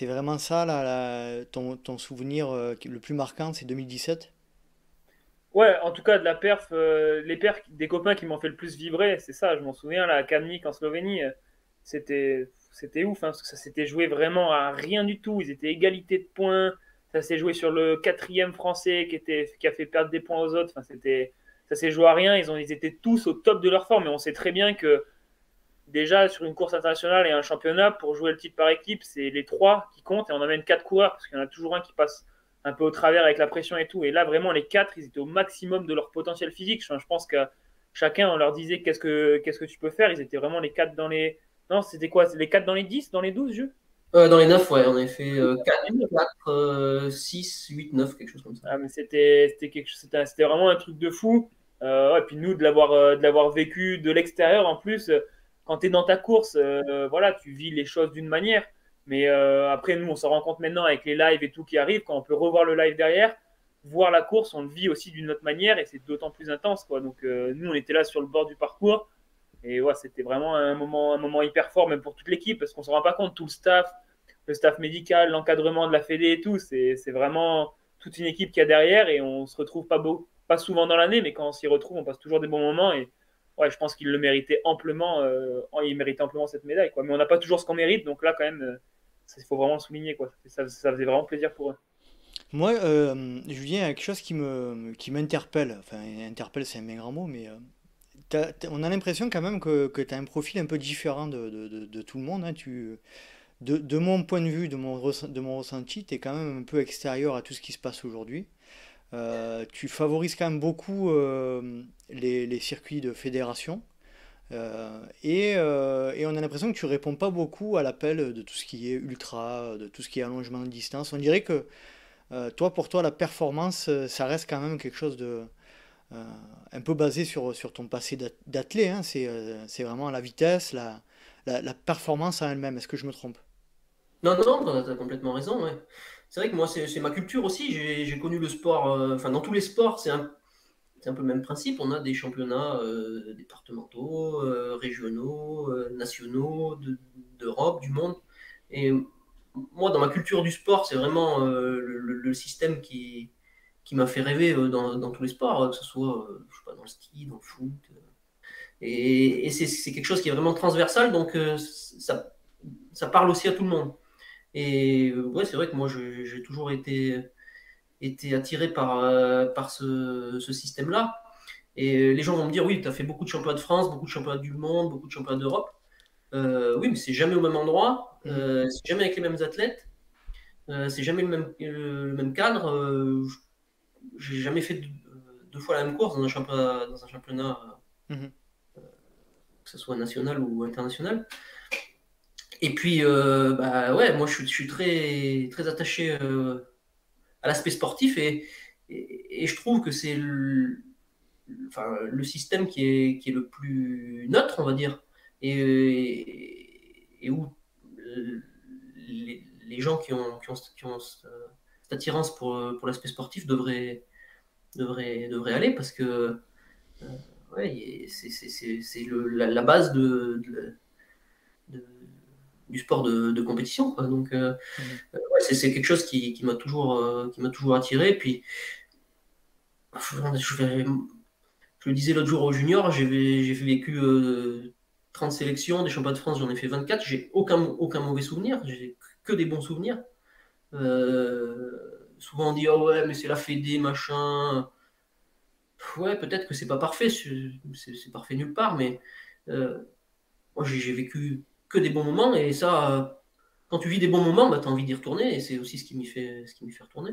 vraiment ça, là, ton souvenir le plus marquant, c'est 2017? Ouais, en tout cas, de la perf, les perfs des copains qui m'ont fait le plus vibrer, c'est ça, je m'en souviens, là, à Kamnik en Slovénie, c'était ouf, hein, parce que ça s'était joué vraiment à rien du tout. Ils étaient égalité de points, ça s'est joué sur le quatrième français qui a fait perdre des points aux autres. Enfin, ça s'est joué à rien. Ils étaient tous au top de leur forme, et on sait très bien que déjà sur une course internationale et un championnat, pour jouer le titre par équipe, c'est les 3 qui comptent et on amène 4 coureurs parce qu'il y en a toujours un qui passe un peu au travers avec la pression et tout. Et là, vraiment, les 4, ils étaient au maximum de leur potentiel physique. Je pense qu'à chacun, on leur disait qu'est-ce que tu peux faire. Ils étaient vraiment les 4 dans les. Non, c'était quoi? Les 4 dans les 10, dans les 12 jeux? Dans les 9, ouais, on avait fait 4, 6, 8, 9, quelque chose comme ça. Ah, mais c'était vraiment un truc de fou. Et puis nous, de l'avoir vécu de l'extérieur en plus, quand tu es dans ta course, voilà, tu vis les choses d'une manière. Mais après, nous, on s'en rend compte maintenant avec les lives et tout qui arrivent, quand on peut revoir le live derrière, voir la course, on le vit aussi d'une autre manière et c'est d'autant plus intense, quoi. Donc nous, on était là sur le bord du parcours et ouais, c'était vraiment un moment hyper fort, même pour toute l'équipe, parce qu'on ne se rend pas compte, tout le staff médical, l'encadrement de la Fédé et tout, c'est vraiment toute une équipe qu'il y a derrière et on se retrouve pas souvent dans l'année, mais quand on s'y retrouve, on passe toujours des bons moments et ouais, je pense qu'il le méritait amplement, il méritait amplement cette médaille, quoi. Mais on n'a pas toujours ce qu'on mérite, donc là, quand même, il faut vraiment le souligner, quoi. Ça faisait vraiment plaisir pour eux. Moi, Julien, il y a quelque chose qui m'interpelle. Enfin, interpelle, c'est un bien grand mot, mais on a l'impression quand même que tu as un profil un peu différent de tout le monde, hein. De mon point de vue, de mon ressenti, tu es quand même un peu extérieur à tout ce qui se passe aujourd'hui. Tu favorises quand même beaucoup les circuits de fédération. Et on a l'impression que tu réponds pas beaucoup à l'appel de tout ce qui est ultra, de tout ce qui est allongement de distance. On dirait que toi, pour toi, la performance, ça reste quand même quelque chose de un peu basé sur ton passé d'athlète, hein. C'est vraiment la vitesse, la performance en elle-même. Est-ce que je me trompe? Non, non, t'as complètement raison, ouais. C'est vrai que moi, c'est ma culture aussi. J'ai connu le sport, enfin, dans tous les sports, c'est un peu le même principe. On a des championnats départementaux, régionaux, nationaux, d'Europe, du monde. Et moi, dans ma culture du sport, c'est vraiment le système qui m'a fait rêver dans tous les sports, que ce soit je sais pas, dans le ski, dans le foot. Et c'est quelque chose qui est vraiment transversal, donc ça parle aussi à tout le monde. Et ouais, c'est vrai que moi, j'ai toujours été attiré par ce système-là. Et les gens vont me dire, oui, tu as fait beaucoup de championnats de France, beaucoup de championnats du monde, beaucoup de championnats d'Europe. Oui, mais c'est jamais au même endroit, Mhm. c'est jamais avec les mêmes athlètes, c'est jamais le même cadre. J'ai jamais fait deux fois la même course dans un championnat, Mhm. que ce soit national ou international. Et puis, bah ouais, moi je suis très, très attaché à l'aspect sportif et je trouve que c'est enfin, le système qui est le plus neutre, on va dire, et où les gens qui ont cette attirance pour l'aspect sportif devraient aller parce que ouais, c'est la base de- du sport de compétition, quoi. Donc, Mhm. ouais, c'est quelque chose qui m'a toujours attiré. Puis, je vais je le disais l'autre jour au junior, j'ai vécu 30 sélections, des championnats de France, j'en ai fait 24. J'ai aucun mauvais souvenir, j'ai que des bons souvenirs. Souvent on dit, oh ouais, mais c'est la Fédé, machin. Ouais, peut-être que c'est pas parfait, c'est parfait nulle part, mais euh, moi j'ai vécu que des bons moments, et ça, quand tu vis des bons moments, bah, tu as envie d'y retourner, et c'est aussi ce qui m'y fait retourner.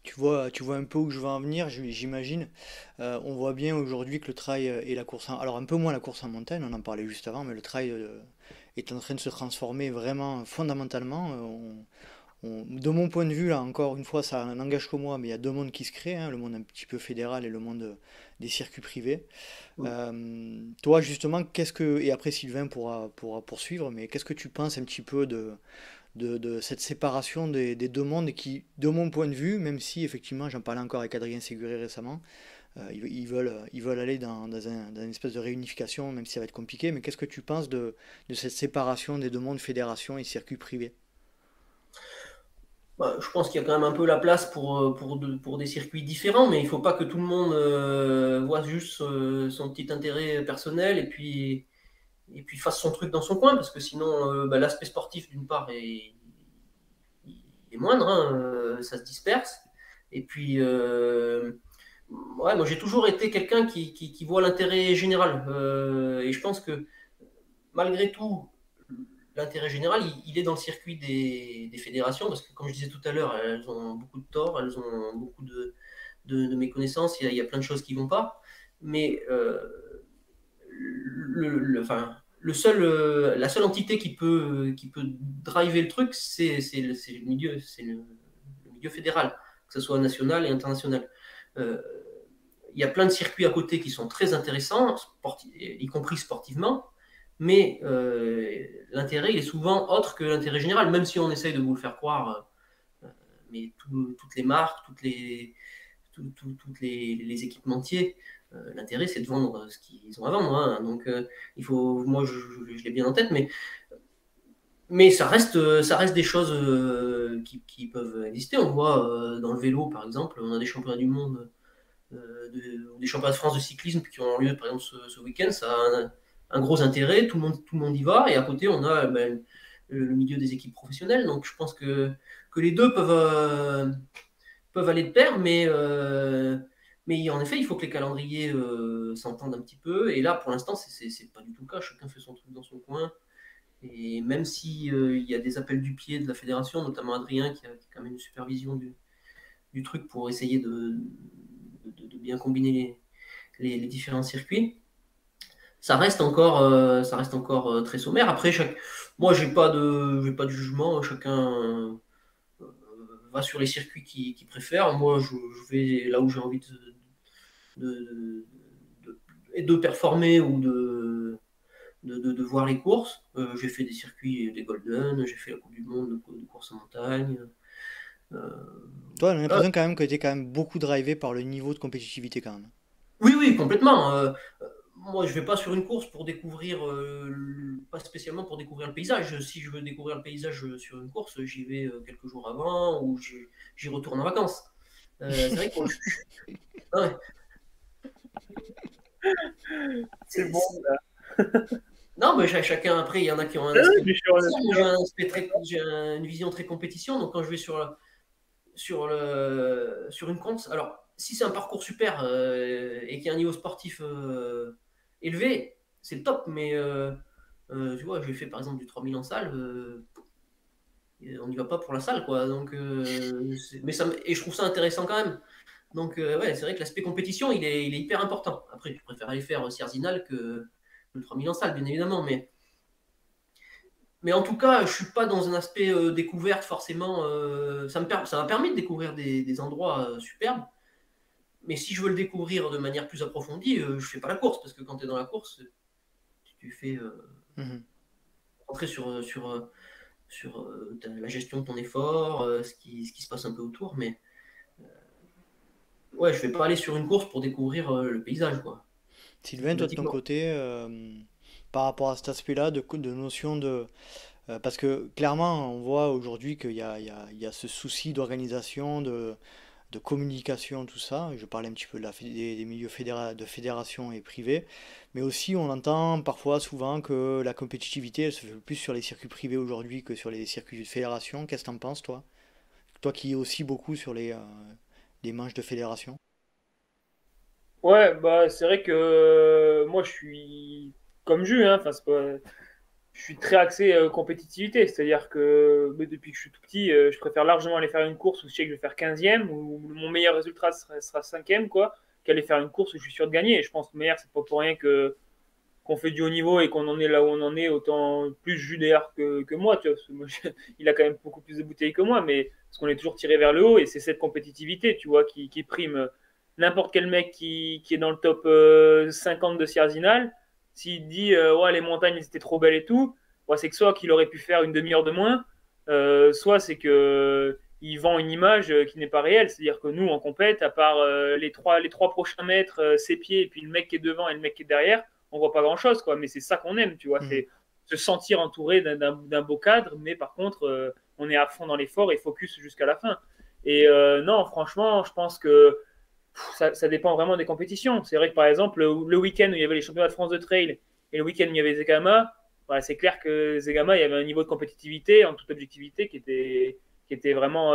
Tu vois un peu où je veux en venir, j'imagine. On voit bien aujourd'hui que le trail et la course alors un peu moins la course en montagne, on en parlait juste avant, mais le trail est en train de se transformer vraiment fondamentalement. De mon point de vue, là encore une fois, ça n'engage que moi, mais il y a deux mondes qui se créent, hein, le monde un petit peu fédéral et le monde des circuits privés. Mm. Toi, justement, et après Sylvain pourra poursuivre, mais qu'est-ce que tu penses un petit peu de cette séparation des deux mondes qui, de mon point de vue, même si effectivement j'en parlais encore avec Adrien Séguré récemment, ils veulent aller dans une espèce de réunification, même si ça va être compliqué, mais qu'est-ce que tu penses de cette séparation des deux mondes, fédération et circuit privé? Bah, je pense qu'il y a quand même un peu la place pour des circuits différents, mais il ne faut pas que tout le monde voit juste son petit intérêt personnel et puis fasse son truc dans son coin, parce que sinon, bah, l'aspect sportif, d'une part, est moindre, hein, ça se disperse. Et puis, ouais, moi j'ai toujours été quelqu'un qui voit l'intérêt général. Et je pense que malgré tout, l'intérêt général, il est dans le circuit des fédérations, parce que comme je disais tout à l'heure, elles ont beaucoup de torts, elles ont beaucoup de méconnaissances, il y a plein de choses qui ne vont pas. Mais enfin, la seule entité qui peut driver le truc, c'est le milieu, le milieu fédéral, que ce soit national et international. Euh, il y a plein de circuits à côté qui sont très intéressants, y compris sportivement, mais l'intérêt, il est souvent autre que l'intérêt général, même si on essaye de vous le faire croire. Mais toutes les marques, toutes les équipementiers, l'intérêt, c'est de vendre ce qu'ils ont à vendre, hein. Donc, moi, je l'ai bien en tête, mais ça reste des choses qui peuvent exister. On voit dans le vélo, par exemple, on a des championnats du monde, des championnats de France de cyclisme qui ont lieu, par exemple, ce week-end. Ça a un gros intérêt, tout le monde y va, et à côté, on a ben, le milieu des équipes professionnelles. Donc, je pense que les deux peuvent aller de pair, mais en effet, il faut que les calendriers s'entendent un petit peu. Et là, pour l'instant, c'est pas du tout le cas. Chacun fait son truc dans son coin. Et même si il y a des appels du pied de la fédération, notamment Adrien, qui a quand même une supervision du truc pour essayer de bien combiner les différents circuits, ça reste encore très sommaire. Après, moi, j'ai pas de jugement. Chacun va sur les circuits qu'il préfère. Moi, je vais là où j'ai envie de, de performer ou de voir les courses. J'ai fait des circuits, des Golden, j'ai fait la Coupe du Monde de course en montagne. Toi, on a Voilà. l'impression quand même que tu es quand même beaucoup drivé par le niveau de compétitivité quand même. Oui, oui, complètement. Moi, je vais pas sur une course pour découvrir, pas spécialement pour découvrir le paysage. Si je veux découvrir le paysage sur une course, j'y vais quelques jours avant ou j'y retourne en vacances. C'est vrai que ah ouais. C'est bon. Non, mais chacun après, il y en a qui ont un Ah, aspect je suis sûr, compétition. Moi, j'ai une vision très compétition. Donc quand je vais sur une course, alors si c'est un parcours super et qu'il y a un niveau sportif élevé, c'est le top. Mais tu vois, j'ai fait par exemple du 3000 en salle. On n'y va pas pour la salle, quoi. Donc, mais et je trouve ça intéressant quand même. Donc, ouais, c'est vrai que l'aspect compétition, il est hyper important. Après, je préfère aller faire Sierzinal que le 3000 en salle, bien évidemment. Mais en tout cas, je suis pas dans un aspect découverte forcément. Ça m'a permis de découvrir des endroits superbes. Mais si je veux le découvrir de manière plus approfondie, je fais pas la course. Parce que quand tu es dans la course, tu fais Mhm. rentrer sur la gestion de ton effort, ce qui se passe un peu autour. Mais ouais, je vais pas aller sur une course pour découvrir le paysage, quoi. Sylvain, toi de ton Systématiquement. côté, par rapport à cet aspect-là de notion de... parce que clairement, on voit aujourd'hui qu'il y a, il y a ce souci d'organisation, de communication, tout ça. Je parlais un petit peu de des milieux de fédération et privés. Mais aussi, on entend parfois, souvent, que la compétitivité, elle se fait plus sur les circuits privés aujourd'hui que sur les circuits de fédération. Qu'est-ce que t'en penses, toi? Toi qui es aussi beaucoup sur les manches de fédération. Ouais, bah c'est vrai que moi je suis comme Jus, hein, enfin, je suis très axé compétitivité, c'est-à-dire que depuis que je suis tout petit, je préfère largement aller faire une course où je sais que je vais faire 15e, où mon meilleur résultat sera 5e, quoi, qu'aller faire une course où je suis sûr de gagner. Et je pense que meilleur, c'est pas pour rien qu'on fait du haut niveau et qu'on en est là où on en est, autant plus Jus d'ailleurs que moi, tu vois, parce que moi, il a quand même beaucoup plus de bouteilles que moi, mais parce qu'on est toujours tiré vers le haut et c'est cette compétitivité, tu vois, qui prime n'importe quel mec qui est dans le top 50 de Sierzinal, s'il dit ouais, les montagnes étaient trop belles et tout, ouais, c'est que soit qu'il aurait pu faire une demi-heure de moins, soit c'est que il vend une image qui n'est pas réelle. C'est-à-dire que nous, en compète, à part les trois prochains mètres, ses pieds, et puis le mec qui est devant et le mec qui est derrière, on voit pas grand-chose, quoi. Mais c'est ça qu'on aime, tu vois. Mhm. C'est se sentir entouré d'un beau cadre, mais par contre, on est à fond dans l'effort et focus jusqu'à la fin. Et non, franchement, je pense que ça dépend vraiment des compétitions. C'est vrai que par exemple, le week-end où il y avait les championnats de France de trail et le week-end où il y avait Zegama, voilà, c'est clair que Zegama, il y avait un niveau de compétitivité, en toute objectivité, qui était vraiment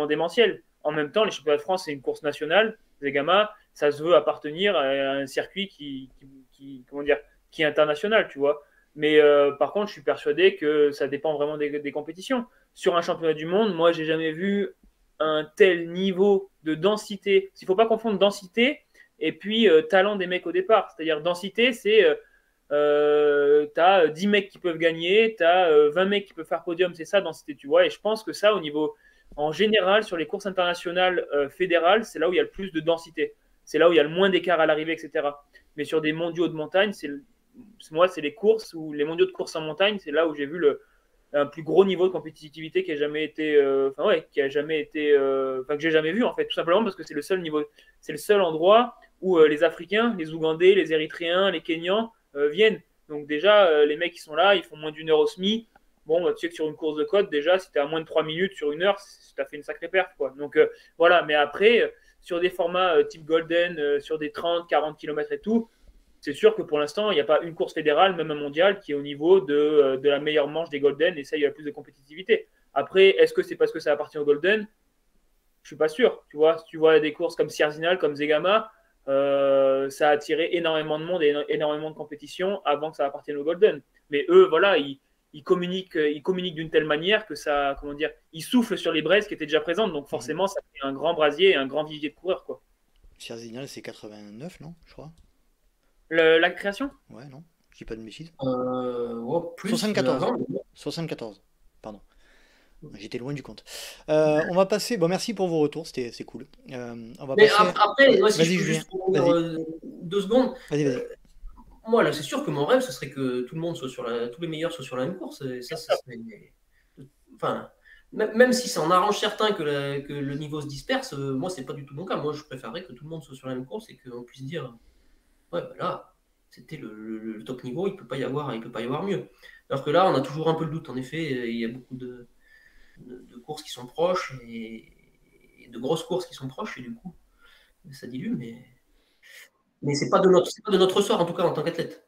démentiel. En même temps, les championnats de France, c'est une course nationale. Zegama, ça se veut appartenir à un circuit comment dire, qui est international, tu vois. Mais par contre, je suis persuadé que ça dépend vraiment des compétitions. Sur un championnat du monde, moi, j'ai jamais vu un tel niveau de densité. Il ne faut pas confondre densité et puis talent des mecs au départ. C'est-à-dire densité, c'est tu as 10 mecs qui peuvent gagner, tu as 20 mecs qui peuvent faire podium, c'est ça densité, tu vois. Et je pense que ça, au niveau, en général, sur les courses internationales fédérales, c'est là où il y a le plus de densité. C'est là où il y a le moins d'écart à l'arrivée, etc. Mais sur des mondiaux de montagne, moi, c'est les courses ou les mondiaux de course en montagne, c'est là où j'ai vu un plus gros niveau de compétitivité qui a jamais été, qui a jamais été, que j'ai jamais vu en fait, tout simplement parce que c'est le seul niveau, c'est le seul endroit où les Africains, les Ougandais, les Érythréens, les Kenyans viennent. Donc déjà, les mecs qui sont là, ils font moins d'une heure au SMI. Bon, tu sais que sur une course de côte, déjà, si tu es à moins de 3 minutes sur une heure, tu as fait une sacrée perf, quoi. Donc voilà, mais après, sur des formats type Golden, sur des 30, 40 km et tout, c'est sûr que pour l'instant, il n'y a pas une course fédérale, même un mondial, qui est au niveau de la meilleure manche des Golden, et ça, il y a plus de compétitivité. Après, est-ce que c'est parce que ça appartient au Golden? Je suis pas sûr. Tu vois, si tu vois des courses comme Sierzinal, comme Zegama, ça a attiré énormément de monde et énormément de compétition avant que ça appartienne au Golden. Mais eux, voilà, ils communiquent d'une telle manière que ça, comment dire, ils soufflent sur les braises qui étaient déjà présentes. Donc Mhm. forcément, ça fait un grand brasier et un grand vivier de coureurs, quoi. Sierzinal, c'est 89, non? Je crois. La création? Ouais, non? Je dis pas de bêtises. Plus 74. avant. 74. Pardon. J'étais loin du compte. On va passer. Bon, merci pour vos retours, c'est cool. On va Mais passer. après, moi, si Vas-y, je peux Julien. juste revenir Vas-y, 2 secondes. vas-y. Moi, là, c'est sûr que mon rêve, ce serait que tout le monde soit tous les meilleurs soient sur la même course. Et ça serait. Enfin, même si ça en arrange certains que le niveau se disperse, moi, c'est pas du tout mon cas. Moi, je préférerais que tout le monde soit sur la même course et qu'on puisse dire, ouais, bah là, c'était le top niveau, il peut pas y avoir mieux. Alors que là, on a toujours un peu le doute. En effet, il y a beaucoup de courses qui sont proches et de grosses courses qui sont proches, et du coup, ça dilue, mais c'est pas de notre ressort, en tout cas, en tant qu'athlète.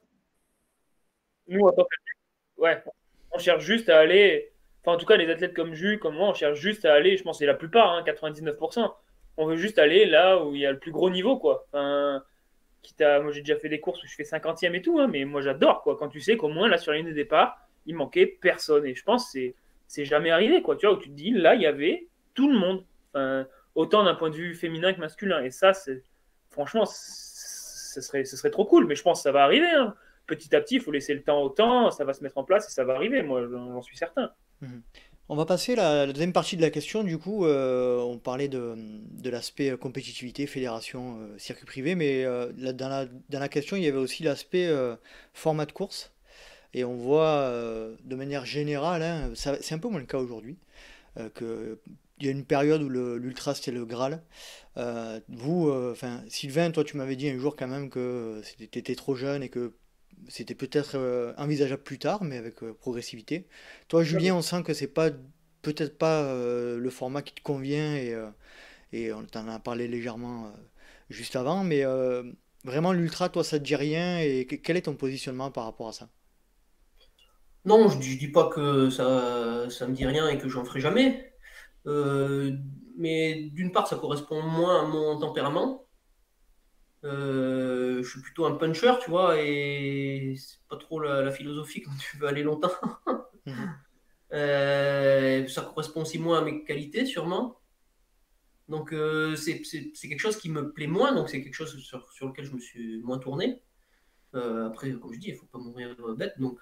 Nous, en tant ouais, on cherche juste à aller. Enfin, en tout cas, les athlètes comme Jules, comme moi, on cherche juste à aller. Je pense que c'est la plupart, hein, 99%. On veut juste aller là où il y a le plus gros niveau, quoi. Enfin, moi, j'ai déjà fait des courses où je fais 50e et tout, hein, mais moi, j'adore, quoi. Quand tu sais qu'au moins, là, sur la ligne de départ, il manquait personne. Et je pense que c'est jamais arrivé, quoi. Tu vois, où tu te dis, là, il y avait tout le monde. Enfin, autant d'un point de vue féminin que masculin. Et ça, franchement, ce serait trop cool. Mais je pense que ça va arriver, hein. Petit à petit, il faut laisser le temps au temps, ça va se mettre en place et ça va arriver, moi, j'en suis certain. Mhm. On va passer la deuxième partie de la question. Du coup, on parlait de l'aspect compétitivité, fédération, circuit privé, mais dans la question, il y avait aussi l'aspect format de course. Et on voit de manière générale, hein, c'est un peu moins le cas aujourd'hui, que il y a une période où l'ultra c'était le Graal. Vous, enfin Sylvain, toi tu m'avais dit un jour quand même que t'étais trop jeune et que c'était peut-être envisageable plus tard, mais avec progressivité. Toi, Julien, on sent que c'est pas peut-être pas le format qui te convient et on t'en a parlé légèrement juste avant, mais vraiment l'ultra, toi, ça te dit rien et quel est ton positionnement par rapport à ça? Non, je dis pas que ça me dit rien et que j'en ferai jamais. Euh, mais d'une part, ça correspond moins à mon tempérament. Je suis plutôt un puncher, tu vois, et c'est pas trop la philosophie quand tu veux aller longtemps. Mhm. Ça correspond aussi moins à mes qualités, sûrement. Donc, c'est quelque chose qui me plaît moins, donc c'est quelque chose sur lequel je me suis moins tourné. Après, comme je dis, il faut pas mourir bête, donc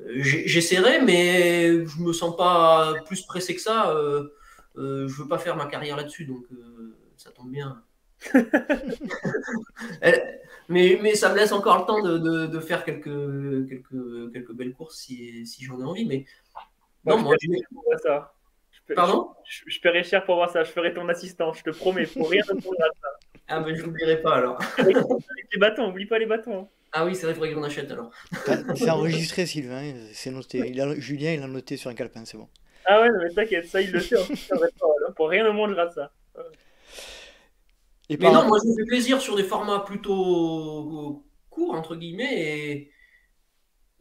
j'essaierai, mais je me sens pas plus pressé que ça. Je veux pas faire ma carrière là-dessus, donc ça tombe bien. Mais ça me laisse encore le temps de faire quelques belles courses si j'en ai envie. Mais Bah, non, je moi, paierai cher pour voir ça. pardon? Je paierai cher pour voir ça. Je ferai ton assistant, je te promets. Pour rien ne prendra Ah, ben je l'oublierai pas alors. avec les bâtons, oublie pas les bâtons, hein. Ah oui, c'est vrai, il faudrait que j'en achète alors. C'est enregistré, Sylvain, c'est noté. Julien, il a noté sur un calepin, c'est bon. Ah ouais, non, mais t'inquiète, ça il le sait, en plus, pour rien au monde je rate ça. Et Mais non, par... moi, je me fais plaisir sur des formats plutôt courts, entre guillemets,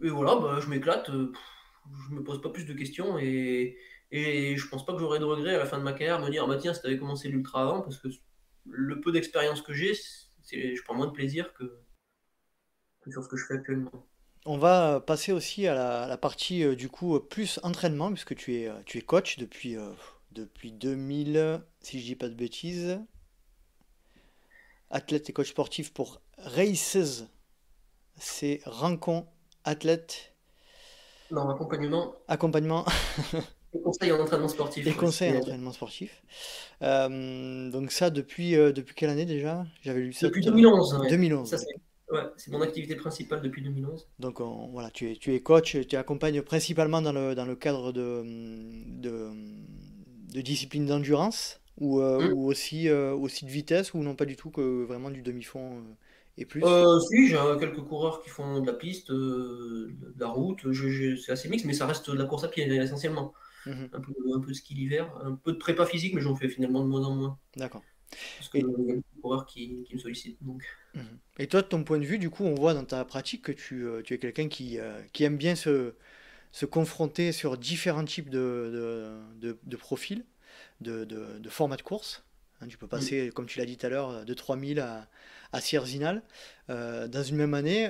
et voilà, bah, je m'éclate. Je me pose pas plus de questions et je pense pas que j'aurai de regrets à la fin de ma carrière me dire ah bah tiens, si t'avais commencé l'ultra avant, parce que le peu d'expérience que j'ai, je prends moins de plaisir que sur ce que je fais actuellement. On va passer aussi à la partie du coup plus entraînement, puisque tu es coach depuis 2000, si je dis pas de bêtises, athlète et coach sportif pour Races, c'est Rancon, athlète, Non, accompagnement accompagnement et conseil en entraînement sportif. et Ouais, conseil en entraînement sportif. Donc ça depuis quelle année déjà? J'avais lu ça depuis tout à l'heure. 2011. Ouais. 2011. Ça, c'est mon activité principale depuis 2011. Donc voilà, tu es coach, tu accompagnes principalement dans le cadre de disciplines d'endurance ou aussi de vitesse ou non pas du tout que vraiment du demi-fond et plus. Si, j'ai quelques coureurs qui font de la piste, de la route. C'est assez mixte, mais ça reste de la course à pied essentiellement. Mhm, Un peu de ski l'hiver, un peu de prépa physique, mais j'en fais finalement de moins en moins. d'accord. Parce qu'il Et, y a des coureurs qui me sollicitent. Donc. mhm. Et toi, de ton point de vue, du coup, on voit dans ta pratique que tu es quelqu'un qui aime bien se confronter sur différents types de profils, de formats de course. Hein, tu peux Mm. passer, comme tu l'as dit tout à l'heure, de 3000 à Sierzinal dans une même année.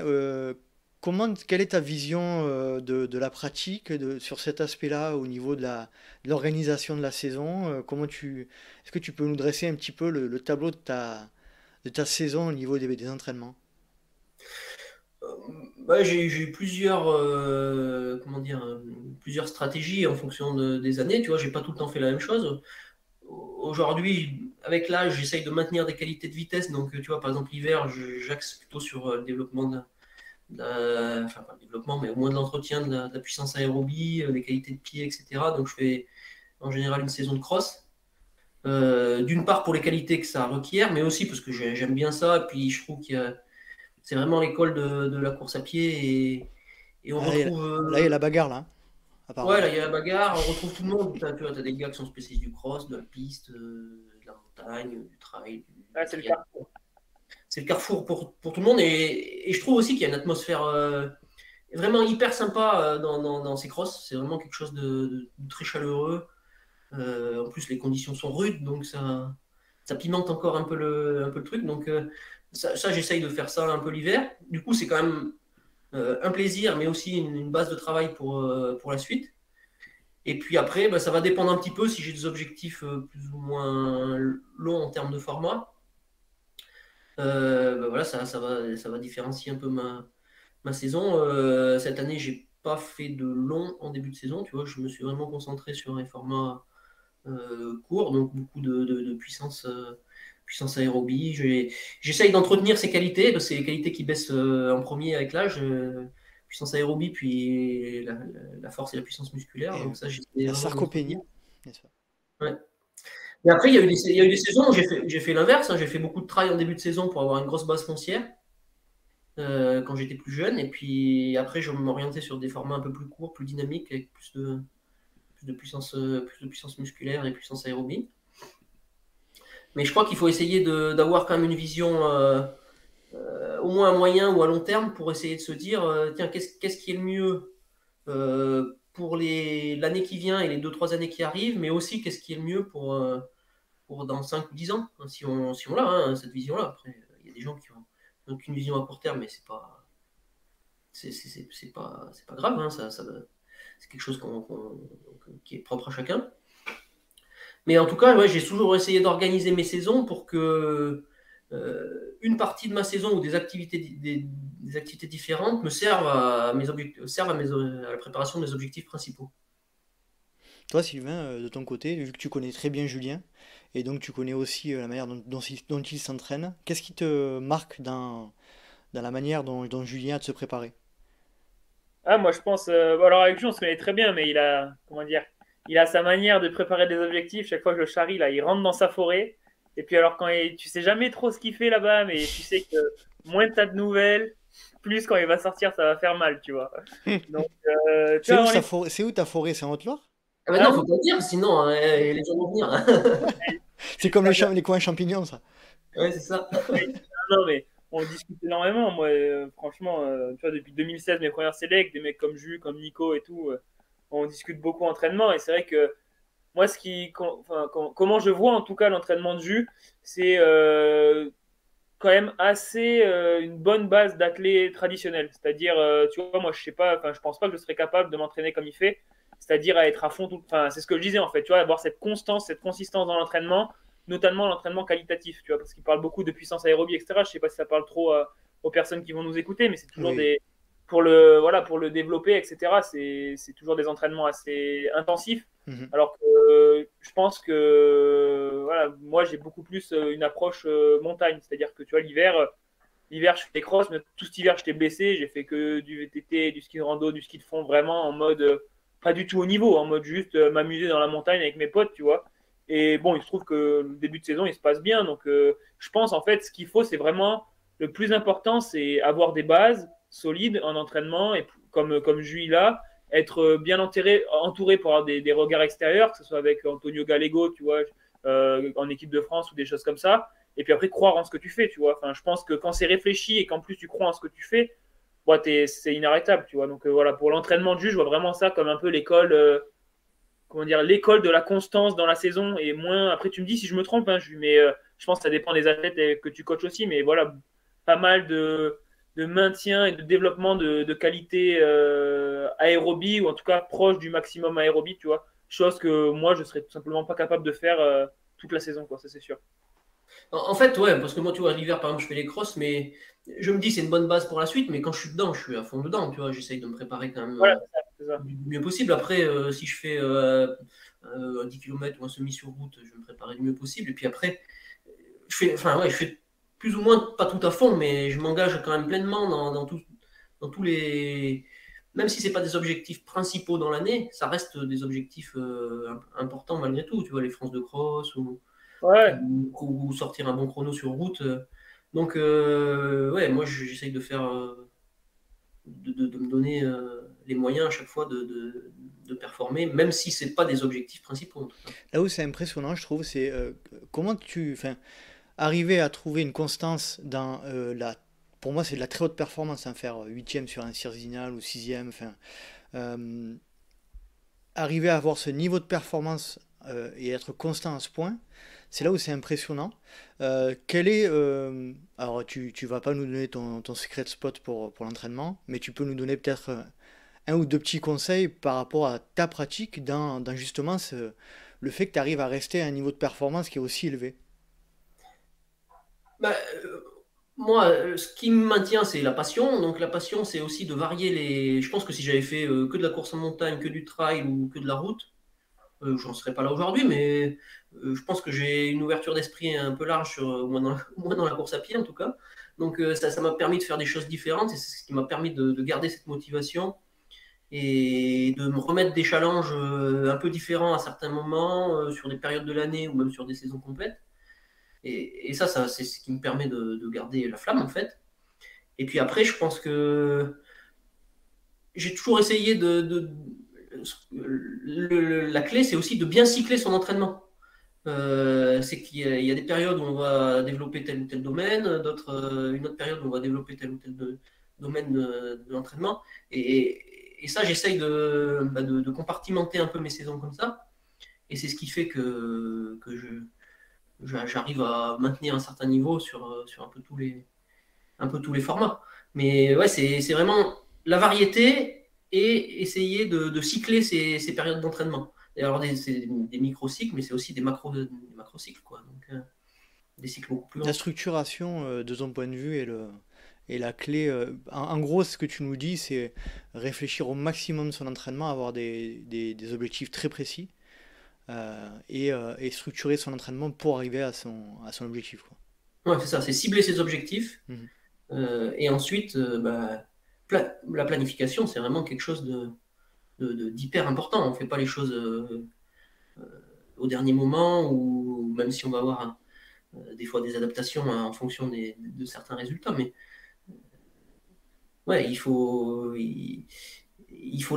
Quelle est ta vision de la pratique sur cet aspect-là au niveau de l'organisation de la saison? Est-ce que tu peux nous dresser un petit peu le tableau de ta saison au niveau des entraînements? J'ai eu plusieurs, comment dire, plusieurs stratégies en fonction des années. Tu vois, j'ai pas tout le temps fait la même chose. Aujourd'hui, avec l'âge, j'essaye de maintenir des qualités de vitesse. Donc, tu vois, par exemple, l'hiver, j'axe plutôt sur le développement enfin, pas le développement, mais au moins de l'entretien de la puissance aérobie, des qualités de pied, etc. Donc, je fais en général une saison de cross. D'une part pour les qualités que ça requiert, mais aussi parce que j'aime bien ça. Et puis, je trouve que c'est vraiment l'école de la course à pied et on Ah, retrouve. là, il y a la bagarre, là, hein, Ouais, apparemment. là, il y a la bagarre, on retrouve tout le monde. Tu vois, t'as des gars qui sont spécialistes du cross, de la piste, de la montagne, du trail, Ouais, du c'est le triathlon. cas. C'est le carrefour pour tout le monde. Et je trouve aussi qu'il y a une atmosphère vraiment hyper sympa dans ces crosses. C'est vraiment quelque chose de très chaleureux. En plus, les conditions sont rudes, donc ça pimente encore un peu le truc. Donc, ça j'essaye de faire ça un peu l'hiver. Du coup, c'est quand même un plaisir, mais aussi une base de travail pour la suite. Et puis après, ça va dépendre un petit peu si j'ai des objectifs plus ou moins longs en termes de format. Voilà, ça va différencier un peu ma saison. Cette année, j'ai pas fait de long en début de saison. Tu vois, je me suis vraiment concentré sur les formats courts, donc beaucoup de puissance aérobie. J'essaye d'entretenir ces qualités, parce que c'est les qualités qui baissent en premier avec l'âge. Puissance aérobie, puis la force et la puissance musculaire. Et Donc ça, j'essaie la vraiment d'entretenir. sarcopénie, n'est-ce pas? Ouais. Et après, il y a eu des saisons où j'ai fait l'inverse, hein. J'ai fait beaucoup de travail en début de saison pour avoir une grosse base foncière quand j'étais plus jeune. Et puis après, je m'orientais sur des formats un peu plus courts, plus dynamiques, avec plus de puissance musculaire et puissance aérobie. Mais je crois qu'il faut essayer d'avoir quand même une vision au moins à moyen ou à long terme pour essayer de se dire tiens, qu'est-ce qui est le mieux pour l'année qui vient et les 2-3 années qui arrivent, mais aussi qu'est-ce qui est le mieux pour dans 5 ou 10 ans, hein, si on l'a, hein, cette vision-là. Après, il y a des gens qui n'ont qu'une vision à court terme, mais c'est pas grave, hein, c'est quelque chose qui est propre à chacun. Mais en tout cas, ouais, j'ai toujours essayé d'organiser mes saisons pour que une partie de ma saison ou des activités différentes me servent à la préparation de mes objectifs principaux. Toi, Sylvain, de ton côté, vu que tu connais très bien Julien, et donc tu connais aussi la manière dont il s'entraîne, qu'est-ce qui te marque dans la manière dont Julien a de se préparer? Ah, moi, je pense. Alors, avec lui, on se connaît très bien, mais il a, comment dire, il a sa manière de préparer des objectifs. Chaque fois que je le charrie, là, il rentre dans sa forêt. Et puis, alors, tu sais jamais trop ce qu'il fait là-bas, mais tu sais que moins tu as de nouvelles, plus quand il va sortir, ça va faire mal, tu vois. Donc, tu vois, avant les. C'est où ta forêt? C'est en Haute-Loire? Ah ben non, Hein. faut pas dire, sinon les gens vont venir. C'est comme les coins champignons, ça. Ouais, c'est ça. Non, mais on discute énormément. Moi, franchement, tu vois, depuis 2016, mes premières sélects, des mecs comme Jus, comme Nico et tout, on discute beaucoup entraînement. Et c'est vrai que moi, comment je vois en tout cas l'entraînement de Jus, c'est quand même assez une bonne base d'athlète traditionnel. C'est-à-dire, tu vois, moi, je sais pas, enfin, je pense pas que je serais capable de m'entraîner comme il fait. C'est-à-dire à être à fond enfin, c'est ce que je disais en fait, tu vois, avoir cette constance, cette consistance dans l'entraînement, notamment l'entraînement qualitatif, tu vois, parce qu'il parle beaucoup de puissance aérobie, etc. Je sais pas si ça parle trop aux personnes qui vont nous écouter, mais c'est toujours Oui. pour le développer, etc. C'est toujours des entraînements assez intensifs. Mhm. Alors que je pense que voilà, moi j'ai beaucoup plus une approche montagne, c'est-à-dire que tu vois l'hiver je fais des crosses, mais tout cet hiver j'étais blessé, j'ai fait que du VTT, du ski de rando, du ski de fond, vraiment en mode pas du tout au niveau, en mode juste m'amuser dans la montagne avec mes potes, tu vois. Et bon, il se trouve que le début de saison il se passe bien, donc je pense en fait ce qu'il faut c'est vraiment le plus important, c'est avoir des bases solides en entraînement et comme Jules là être bien entouré pour avoir des regards extérieurs, que ce soit avec Antonio Gallego, tu vois, en équipe de France ou des choses comme ça. Et puis après, croire en ce que tu fais, tu vois. Enfin, je pense que quand c'est réfléchi et qu'en plus tu crois en ce que tu fais, ouais, c'est inarrêtable, tu vois. Donc voilà, pour l'entraînement de jus, je vois vraiment ça comme un peu l'école, comment dire, l'école de la constance dans la saison et moins. Après, tu me dis si je me trompe, hein, mais je pense que ça dépend des athlètes que tu coaches aussi, mais voilà, pas mal de maintien et de développement de qualité aérobie ou en tout cas proche du maximum aérobie, tu vois. Chose que moi, je serais tout simplement pas capable de faire toute la saison, quoi, ça c'est sûr. En fait, ouais, parce que moi, tu vois, l'hiver, par exemple, je fais les crosses, mais je me dis c'est une bonne base pour la suite, mais quand je suis dedans, je suis à fond dedans, tu vois, j'essaye de me préparer quand même Voilà, c'est ça. du mieux possible. Après, si je fais 10 km ou un semi sur route, je vais me préparer du mieux possible. Et puis après, je fais plus ou moins, pas tout à fond, mais je m'engage quand même pleinement dans tous les. Même si ce n'est pas des objectifs principaux dans l'année, ça reste des objectifs importants malgré tout. Tu vois, les France de cross Ouais, ou sortir un bon chrono sur route. Donc, ouais, moi, j'essaye de faire. De me donner les moyens à chaque fois de performer, même si ce n'est pas des objectifs principaux. En tout cas. Là où c'est impressionnant, je trouve, c'est comment enfin, arriver à trouver une constance dans pour moi, c'est de la très haute performance, hein, faire huitième sur un Cirzinal ou sixième, enfin, euh, arriver à avoir ce niveau de performance et être constant à ce point, c'est là où c'est impressionnant. Quel est, alors tu vas pas nous donner ton secret spot pour l'entraînement, mais tu peux nous donner peut-être un ou deux petits conseils par rapport à ta pratique dans justement le fait que tu arrives à rester à un niveau de performance qui est aussi élevé. Bah, moi, ce qui me maintient, c'est la passion. Donc la passion, c'est aussi de varier les. Je pense que si j'avais fait que de la course en montagne, que du trail ou que de la route, j'en serais pas là aujourd'hui, mais je pense que j'ai une ouverture d'esprit un peu large, au au moins dans la course à pied en tout cas. Donc ça m'a permis de faire des choses différentes et c'est ce qui m'a permis de garder cette motivation et de me remettre des challenges un peu différents à certains moments, sur des périodes de l'année ou même sur des saisons complètes. Et ça c'est ce qui me permet de garder la flamme en fait. Et puis après, je pense que j'ai toujours essayé la clé, c'est aussi de bien cycler son entraînement. C'est qu'il y a des périodes où on va développer tel ou tel domaine, une autre période où on va développer tel ou tel domaine de l'entraînement. Et ça, j'essaye de compartimenter un peu mes saisons comme ça. Et c'est ce qui fait que j'arrive à maintenir un certain niveau sur un peu tous les formats. Mais ouais, c'est vraiment la variété et essayer de cycler ces périodes d'entraînement. Et alors, c'est des micro-cycles, mais c'est aussi des macro-cycles, quoi. Donc, des cycles beaucoup plus La longs. structuration, de ton point de vue, est la clé. En gros, ce que tu nous dis, c'est réfléchir au maximum son entraînement, avoir des objectifs très précis et structurer son entraînement pour arriver à son objectif, quoi. Ouais, c'est ça, c'est cibler ses objectifs. Mhm. Et ensuite, la planification, c'est vraiment quelque chose d'hyper important. On ne fait pas les choses au dernier moment, ou même si on va avoir des fois des adaptations en fonction de certains résultats. Mais ouais, il faut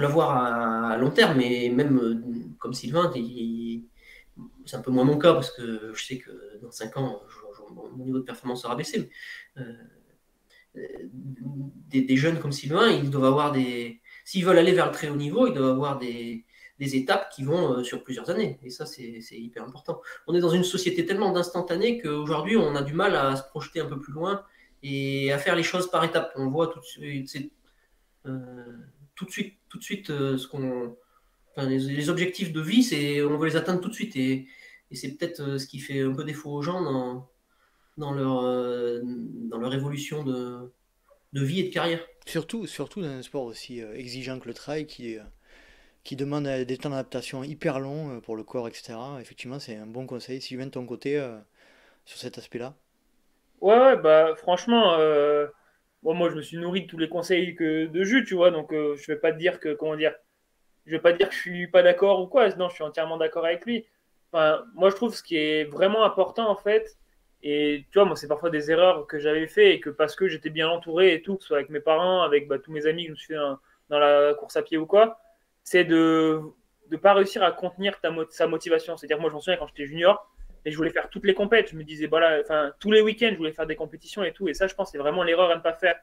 l'avoir à long terme. Et même comme Sylvain, c'est un peu moins mon cas parce que je sais que dans 5 ans, mon niveau de performance sera baissé. Mais, des jeunes comme Sylvain, ils doivent avoir s'ils veulent aller vers le très haut niveau, ils doivent avoir des étapes qui vont sur plusieurs années. Et ça, c'est hyper important. On est dans une société tellement d'instantané qu'aujourd'hui, on a du mal à se projeter un peu plus loin et à faire les choses par étapes. On voit tout de suite enfin, les objectifs de vie, on veut les atteindre tout de suite. Et c'est peut-être ce qui fait un peu défaut aux gens dans leur évolution de vie et de carrière. Surtout dans un sport aussi exigeant que le trail qui demande des temps d'adaptation hyper longs pour le corps, etc. Effectivement, c'est un bon conseil. Si je viens de ton côté sur cet aspect-là. ouais, bah franchement, bon, moi je me suis nourri de tous les conseils de Jules, tu vois, donc je vais pas te dire que, comment dire, je vais pas dire que je suis pas d'accord ou quoi, non, je suis entièrement d'accord avec lui. Enfin, moi je trouve ce qui est vraiment important en fait, et tu vois, moi c'est parfois des erreurs que j'avais fait et que parce que j'étais bien entouré et tout, que ce soit avec mes parents, avec tous mes amis que je me suis fait dans la course à pied ou quoi, c'est de pas réussir à contenir sa motivation. C'est-à-dire, moi je m'en souviens quand j'étais junior, et je voulais faire toutes les compètes. Je me disais, voilà, enfin, tous les week-ends, je voulais faire des compétitions et tout. Et ça, je pense, c'est vraiment l'erreur à ne pas faire.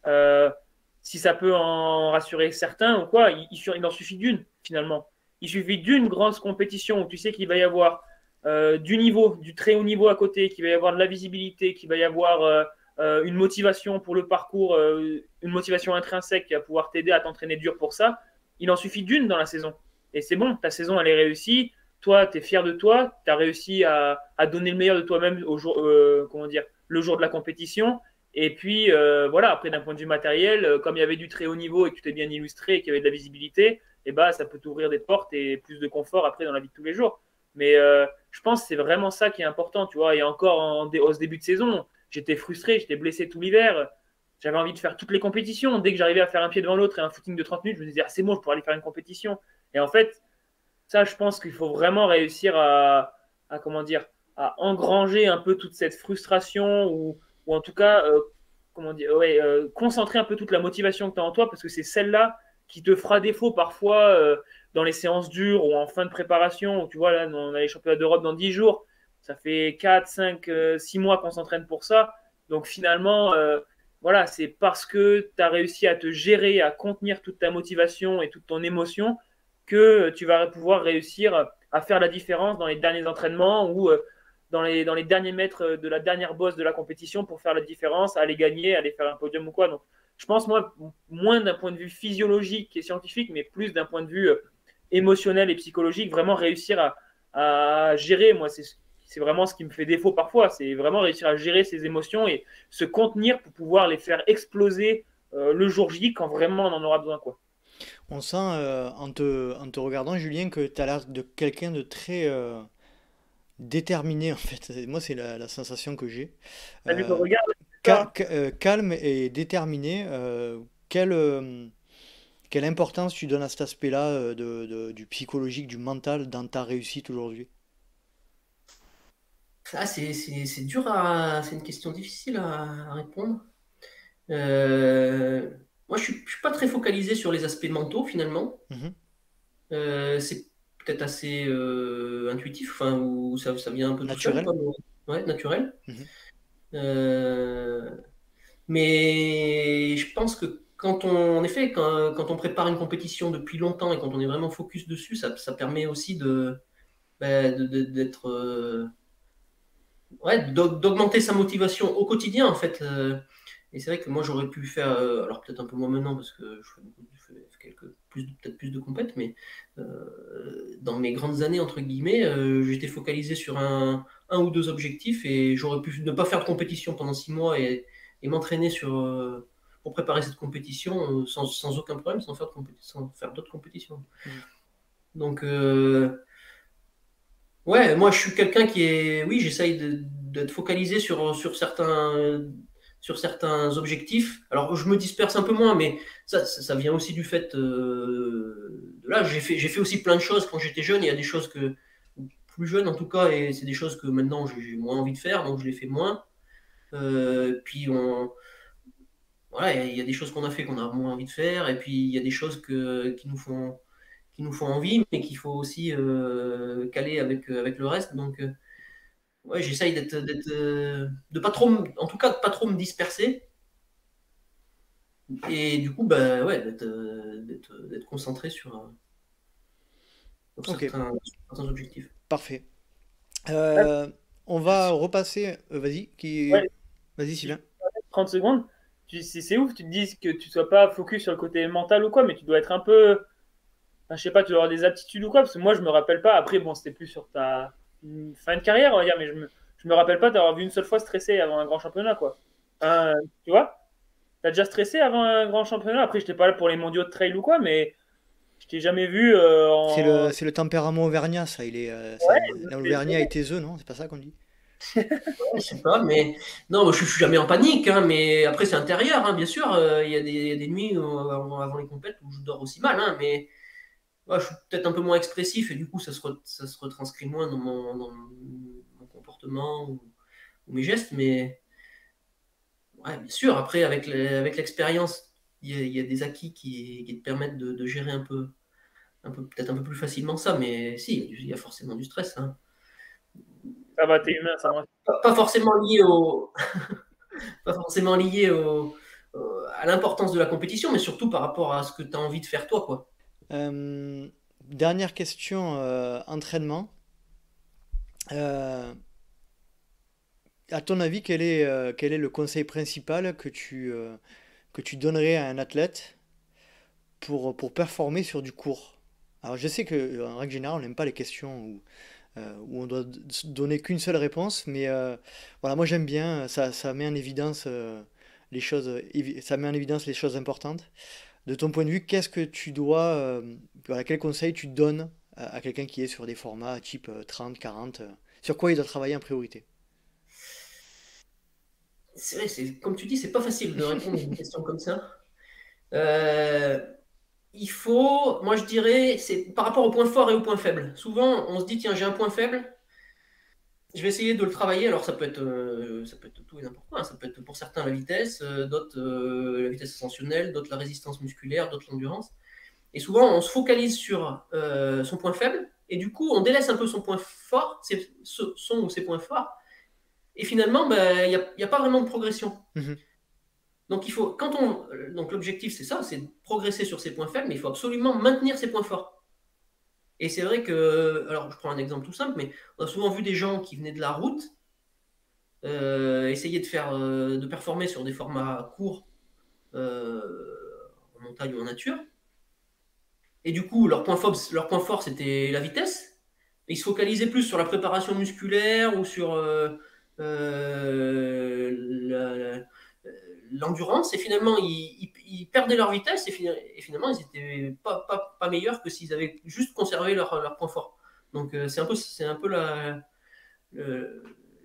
Euh, Si ça peut en rassurer certains ou quoi, il en suffit d'une, finalement. Il suffit d'une grosse compétition où tu sais qu'il va y avoir du niveau, du très haut niveau à côté, qu'il va y avoir de la visibilité, qu'il va y avoir une motivation pour le parcours, une motivation intrinsèque qui va pouvoir t'aider à t'entraîner dur pour ça. Il en suffit d'une dans la saison. Et c'est bon, ta saison, elle est réussie. toi, tu es fier de toi, tu as réussi à donner le meilleur de toi-même au jour, comment dire, le jour de la compétition. Et puis, voilà, après, d'un point de vue matériel, comme il y avait du très haut niveau et que tu t'es bien illustré et qu'il y avait de la visibilité, et bah, ça peut t'ouvrir des portes et plus de confort après dans la vie de tous les jours. Mais je pense que c'est vraiment ça qui est important, tu vois. Et encore au début de saison, j'étais frustré, j'étais blessé tout l'hiver. J'avais envie de faire toutes les compétitions. Dès que j'arrivais à faire un pied devant l'autre et un footing de 30 minutes, je me disais, ah, c'est bon, je pourrais aller faire une compétition. Et en fait, ça, je pense qu'il faut vraiment réussir comment dire, à engranger un peu toute cette frustration ou en tout cas, comment dire, ouais, concentrer un peu toute la motivation que tu as en toi parce que c'est celle-là qui te fera défaut parfois dans les séances dures ou en fin de préparation. Où, tu vois, là, on a les championnats d'Europe dans 10 jours. Ça fait 4, 5, 6 mois qu'on s'entraîne pour ça. Donc finalement, voilà, c'est parce que tu as réussi à te gérer, à contenir toute ta motivation et toute ton émotion que tu vas pouvoir réussir à faire la différence dans les derniers entraînements ou dans les derniers mètres de la dernière bosse de la compétition pour faire la différence, aller gagner, aller faire un podium ou quoi. Donc, je pense, moi, moins d'un point de vue physiologique et scientifique, mais plus d'un point de vue émotionnel et psychologique, vraiment réussir à gérer. Moi, c'est vraiment ce qui me fait défaut parfois. C'est vraiment réussir à gérer ses émotions et se contenir pour pouvoir les faire exploser le jour J quand vraiment on en aura besoin, quoi. On sent en te regardant, Julien, que tu as l'air de quelqu'un de très déterminé en fait. Moi, c'est la sensation que j'ai. T'as vu ton Euh, regard, c'est ça, hein. Calme et déterminé. Quelle importance tu donnes à cet aspect-là du psychologique, du mental dans ta réussite aujourd'hui? Ah, c'est dur c'est une question difficile à répondre. Moi, je suis pas très focalisé sur les aspects mentaux finalement. Mhm. C'est peut-être assez intuitif, enfin, ou ça vient un peu tout seul, Naturel? quoi, ouais, naturel. Mhm. Euh, mais je pense que en effet, quand on prépare une compétition depuis longtemps et quand on est vraiment focus dessus, ça permet aussi d'être, ouais, d'augmenter sa motivation au quotidien en fait. Et c'est vrai que moi j'aurais pu faire, alors peut-être un peu moins maintenant parce que peut-être plus de compètes, mais dans mes grandes années entre guillemets, j'étais focalisé sur un ou deux objectifs et j'aurais pu ne pas faire de compétition pendant 6 mois et m'entraîner pour préparer cette compétition sans aucun problème, sans faire d'autres compétitions. Mhm. Donc ouais, moi je suis quelqu'un oui, j'essaye d'être focalisé sur certains objectifs. Alors je me disperse un peu moins, mais ça vient aussi du fait de là. J'ai fait aussi plein de choses quand j'étais jeune. Il y a des choses plus jeune en tout cas, et c'est des choses que maintenant j'ai moins envie de faire, donc je les fais moins. Puis voilà, il y a des choses qu'on a fait qu'on a moins envie de faire, et puis il y a des choses qui nous font envie, mais qu'il faut aussi caler avec le reste. Donc, ouais, j'essaye de pas trop, en tout cas, de pas trop me disperser. Et du coup, bah, ouais, d'être concentré Ok, sur certains objectifs. parfait. Ouais, Euh, on va repasser. Vas-y, ouais, vas-y, si je Sylvain. peux me permettre 30 secondes, c'est ouf, tu te dis que tu sois pas focus sur le côté mental ou quoi, mais tu dois être un peu, enfin, je sais pas, tu dois avoir des aptitudes ou quoi, parce que moi je me rappelle pas, après bon, c'était plus sur ta fin de carrière, on va dire, mais je me rappelle pas d'avoir vu une seule fois stressé avant un grand championnat, quoi. Hein, tu vois? T'as déjà stressé avant un grand championnat? Après, j'étais pas là pour les mondiaux de trail ou quoi, mais je t'ai jamais vu C'est le tempérament auvergnat, ça. Ouais, L'Auvergnat est taiseux, non? C'est pas ça qu'on dit? Ouais, je sais pas, mais non, moi, je suis jamais en panique, hein, mais après, c'est intérieur, hein, bien sûr. Il y a des nuits avant les compètes où je dors aussi mal, hein, mais ouais, je suis peut-être un peu moins expressif et du coup, ça se retranscrit moins dans mon comportement ou mes gestes, mais ouais, bien sûr, après, avec l'expérience, il y a des acquis qui te permettent de gérer peut-être un peu plus facilement ça, mais si, il y a forcément du stress, hein. ça va, t'es humain, ça me rassure. Pas forcément pas forcément lié à l'importance de la compétition, mais surtout par rapport à ce que tu as envie de faire toi, quoi. Euh, Dernière question, entraînement. Euh, à ton avis, quel est le conseil principal que tu donnerais à un athlète pour performer sur du court? Alors je sais que en règle générale, on n'aime pas les questions où on doit donner qu'une seule réponse, mais voilà, moi j'aime bien, ça met en évidence les choses, ça met en évidence les choses importantes. De ton point de vue, qu'est-ce que tu dois, voilà, quel conseil tu donnes à quelqu'un qui est sur des formats type 30, 40, sur quoi il doit travailler en priorité? C'est vrai, comme tu dis, c'est pas facile de répondre à une question comme ça. Euh, il faut, moi je dirais, c'est par rapport aux points forts et aux points faibles. Souvent, on se dit, tiens, j'ai un point faible, je vais essayer de le travailler. Alors, ça peut être tout et n'importe quoi, hein. Ça peut être pour certains la vitesse, d'autres la vitesse ascensionnelle, d'autres la résistance musculaire, d'autres l'endurance. Et souvent, on se focalise sur son point faible, et du coup, on délaisse un peu son point fort, son ou ses points forts, et finalement, ben, il n'y a pas vraiment de progression. Mhm. Donc, donc l'objectif, c'est ça, c'est de progresser sur ses points faibles, mais il faut absolument maintenir ses points forts. Et c'est vrai que, alors je prends un exemple tout simple, mais on a souvent vu des gens qui venaient de la route essayer de performer sur des formats courts en montagne ou en nature. Et du coup, leur point fort, c'était la vitesse. Et ils se focalisaient plus sur la préparation musculaire ou sur l'endurance. Et finalement, ils perdaient leur vitesse et finalement, ils n'étaient pas meilleurs que s'ils avaient juste conservé leur point fort. Donc, c'est un peu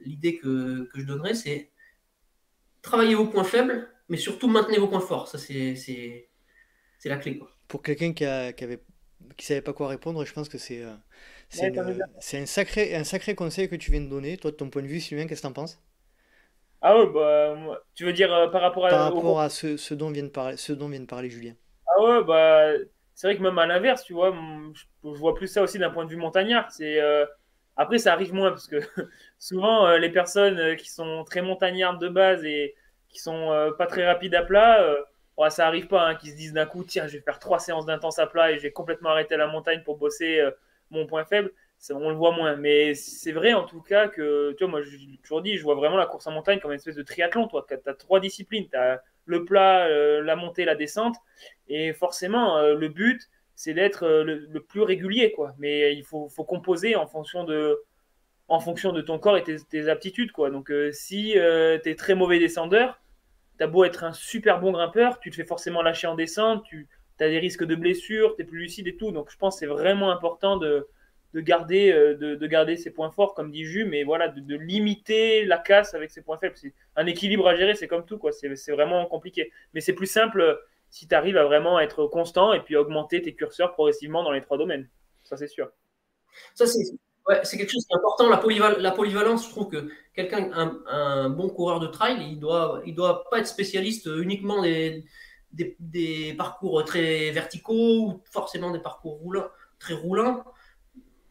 l'idée que je donnerais, c'est travailler vos points faibles, mais surtout maintenez vos points forts. Ça, c'est la clé, quoi. Pour quelqu'un qui savait pas quoi répondre, je pense que Ouais, t'en es bien. c'est un sacré conseil que tu viens de donner. Toi, de ton point de vue, Sylvain, qu'est-ce que t'en penses? Ah ouais, bah, tu veux dire par rapport Par au rapport cours? à ce dont vient de parler Julien. Ah ouais, bah, c'est vrai que même à l'inverse, tu vois, je vois plus ça aussi d'un point de vue montagnard. Après, ça arrive moins parce que souvent, les personnes qui sont très montagnardes de base et qui sont pas très rapides à plat, ouais, ça arrive pas, hein, qui se disent d'un coup, tiens, je vais faire 3 séances d'intense à plat et je vais complètement arrêter la montagne pour bosser mon point faible. On le voit moins. Mais c'est vrai en tout cas que, tu vois, moi, j'ai toujours dit, je vois vraiment la course en montagne comme une espèce de triathlon. Toi, tu as 3 disciplines. Tu as le plat, la montée, la descente. Et forcément, le but, c'est d'être le plus régulier, quoi. Mais il faut composer en fonction de ton corps et tes aptitudes, quoi. Donc, si tu es très mauvais descendeur, tu as beau être un super bon grimpeur, tu te fais forcément lâcher en descente, tu as des risques de blessures, tu es plus lucide et tout. Donc, je pense que c'est vraiment important de garder ses points forts, comme dit Jus, mais voilà, de limiter la casse avec ses points faibles. C'est un équilibre à gérer, c'est comme tout, quoi. C'est vraiment compliqué. Mais c'est plus simple si tu arrives à vraiment être constant et puis augmenter tes curseurs progressivement dans les 3 domaines. Ça, c'est sûr. Ça, c'est quelque chose qui est important. La polyvalence, je trouve que un bon coureur de trail, il doit pas être spécialiste uniquement des parcours très verticaux ou forcément des parcours très roulants.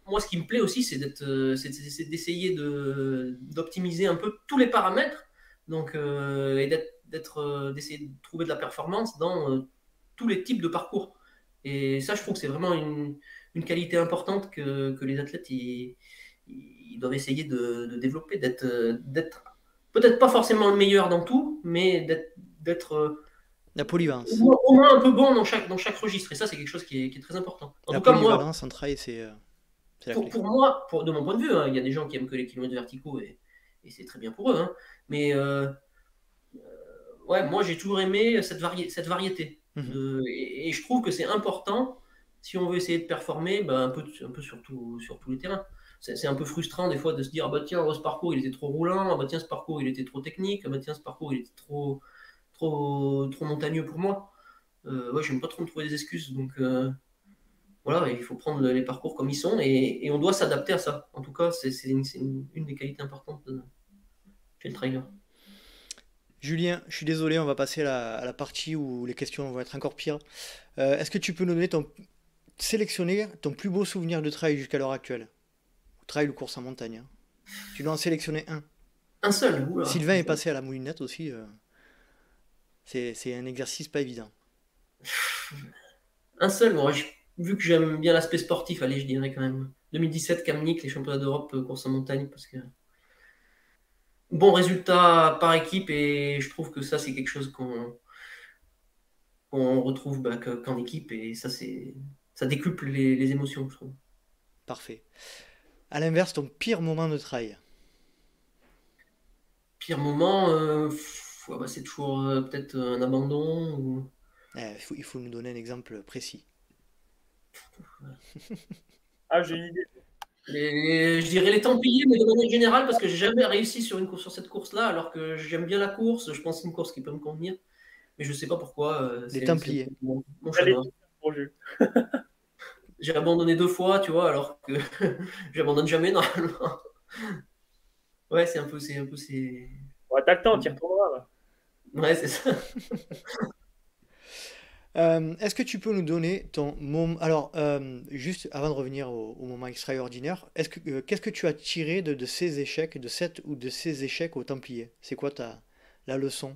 Moi, ce qui me plaît aussi, c'est d'essayer d'optimiser un peu tous les paramètres, donc et d'essayer de trouver de la performance dans tous les types de parcours. Et ça, je trouve que c'est vraiment une qualité importante que les athlètes ils doivent essayer de développer, d'être peut-être pas forcément le meilleur dans tout, mais d'être La polyvalence. au moins un peu bon dans chaque registre. Et ça, c'est quelque chose qui est très important. En La tout cas, moi, polyvalence en trail, c'est la clé. pour moi, de mon point de vue, hein, il y a des gens qui aiment que les kilomètres verticaux et c'est très bien pour eux. Hein. Mais ouais, moi j'ai toujours aimé cette variété. Mhm. Et je trouve que c'est important si on veut essayer de performer un peu sur tous les terrains. C'est un peu frustrant des fois de se dire ah bah tiens, ce parcours il était trop roulant, ah bah tiens, ce parcours il était trop technique, ah bah tiens, ce parcours il était trop montagneux pour moi. Ouais, j'aime pas trop me trouver des excuses. Donc voilà, il faut prendre les parcours comme ils sont et on doit s'adapter à ça. En tout cas, c'est une des qualités importantes chez le trailer. Julien, je suis désolé, on va passer à la partie où les questions vont être encore pires. Est-ce que tu peux nous donner sélectionner ton plus beau souvenir de trail jusqu'à l'heure actuelle? Trail ou course en montagne, hein. Tu dois en sélectionner un. Un seul, oula. Sylvain est passé à la moulinette aussi. C'est un exercice pas évident. Un seul, moi, vu que j'aime bien l'aspect sportif, allez, je dirais quand même 2017 Kamnik, les championnats d'Europe course en montagne, parce que bon résultat par équipe et je trouve que ça c'est quelque chose qu'on retrouve qu'en équipe et ça ça décuple les émotions, je trouve. Parfait. À l'inverse, ton pire moment de trail. Pire moment, ouais, bah, c'est toujours peut-être un abandon. Ou... Il faut nous donner un exemple précis. Ah, j'ai une idée. Je dirais les Templiers, mais de manière générale, parce que j'ai jamais réussi sur cette course-là, alors que j'aime bien la course. Je pense que c'est une course qui peut me convenir, mais je sais pas pourquoi. Les Templiers. Mon Allez, chagrin. pour Jules. J'ai abandonné 2 fois, tu vois, alors que j'abandonne jamais normalement. Ouais, c'est un peu. Ouais, t'as le temps, t'y retourneras. Là. Ouais, c'est ça. Est-ce que tu peux nous donner ton moment... Alors, juste avant de revenir au moment extraordinaire, qu'est-ce que tu as tiré de ces échecs, de cette ou de ces échecs aux Templiers? C'est quoi la leçon?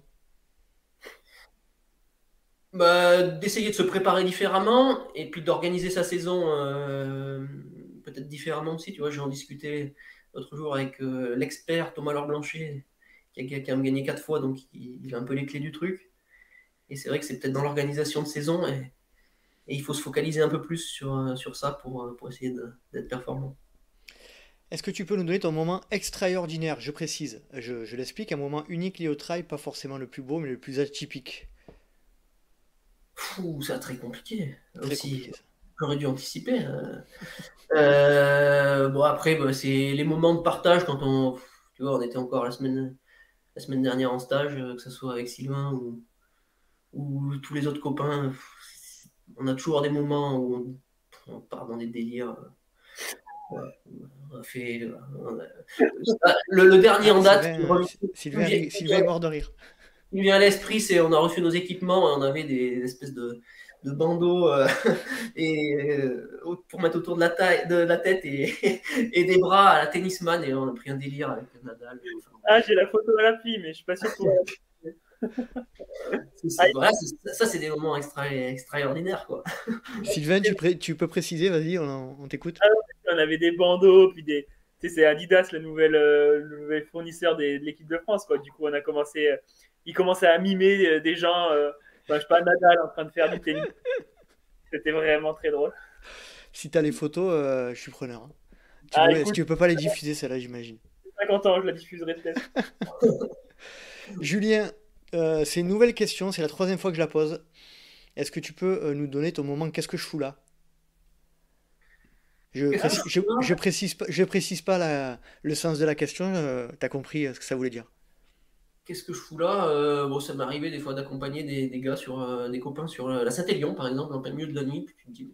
Bah, d'essayer de se préparer différemment et puis d'organiser sa saison peut-être différemment aussi. Tu vois, j'ai en discuté l'autre jour avec l'expert Thomas Laure-Blanchet qui a quand même gagné 4 fois, donc il a un peu les clés du truc. Et c'est vrai que c'est peut-être dans l'organisation de saison et il faut se focaliser un peu plus sur ça pour essayer d'être performant. Est-ce que tu peux nous donner ton moment extraordinaire? Je précise, je l'explique, un moment unique lié au trail, pas forcément le plus beau, mais le plus atypique. Fou, c'est très compliqué. Très Aussi, compliqué ça. j'aurais dû anticiper. Bon, après, bah, c'est les moments de partage quand tu vois, on était encore la semaine dernière en stage, que ce soit avec Sylvain ou tous les autres copains. On a toujours des moments où on part dans des délires. Ouais, on a fait. Le dernier en date, Sylvain est mort de rire. Il vient à l'esprit, c'est on a reçu nos équipements et on avait des espèces de bandeaux pour mettre autour de la tête et des bras à la tennisman et on a pris un délire avec Nadal. Ah, j'ai la photo à l'appui, mais je suis pas sûr que voilà, ça, c'est des moments extraordinaires, quoi. Sylvain, tu peux préciser, vas-y, on t'écoute. Ah, on avait des bandeaux, puis des. Tu sais, c'est Adidas, le nouvel fournisseur de l'équipe de France, quoi. Du coup, on a commencé. Il commençait à mimer des gens, je sais pas, Nadal en train de faire du tennis. C'était vraiment très drôle. Si t'as les photos, je suis preneur. Écoute, tu peux pas les diffuser, celle-là, j'imagine. 50 ans, je la diffuserai peut-être. Julien, c'est une nouvelle question, c'est la 3e fois que je la pose. Est-ce que tu peux nous donner ton moment qu'est-ce que je fous là? Je précise pas le sens de la question, t'as compris ce que ça voulait dire. Qu'est-ce que je fous là? Bon, ça m'est arrivé des fois d'accompagner des gars des copains sur la Saint-Élion, par exemple, en plein milieu de la nuit, puis tu te dis,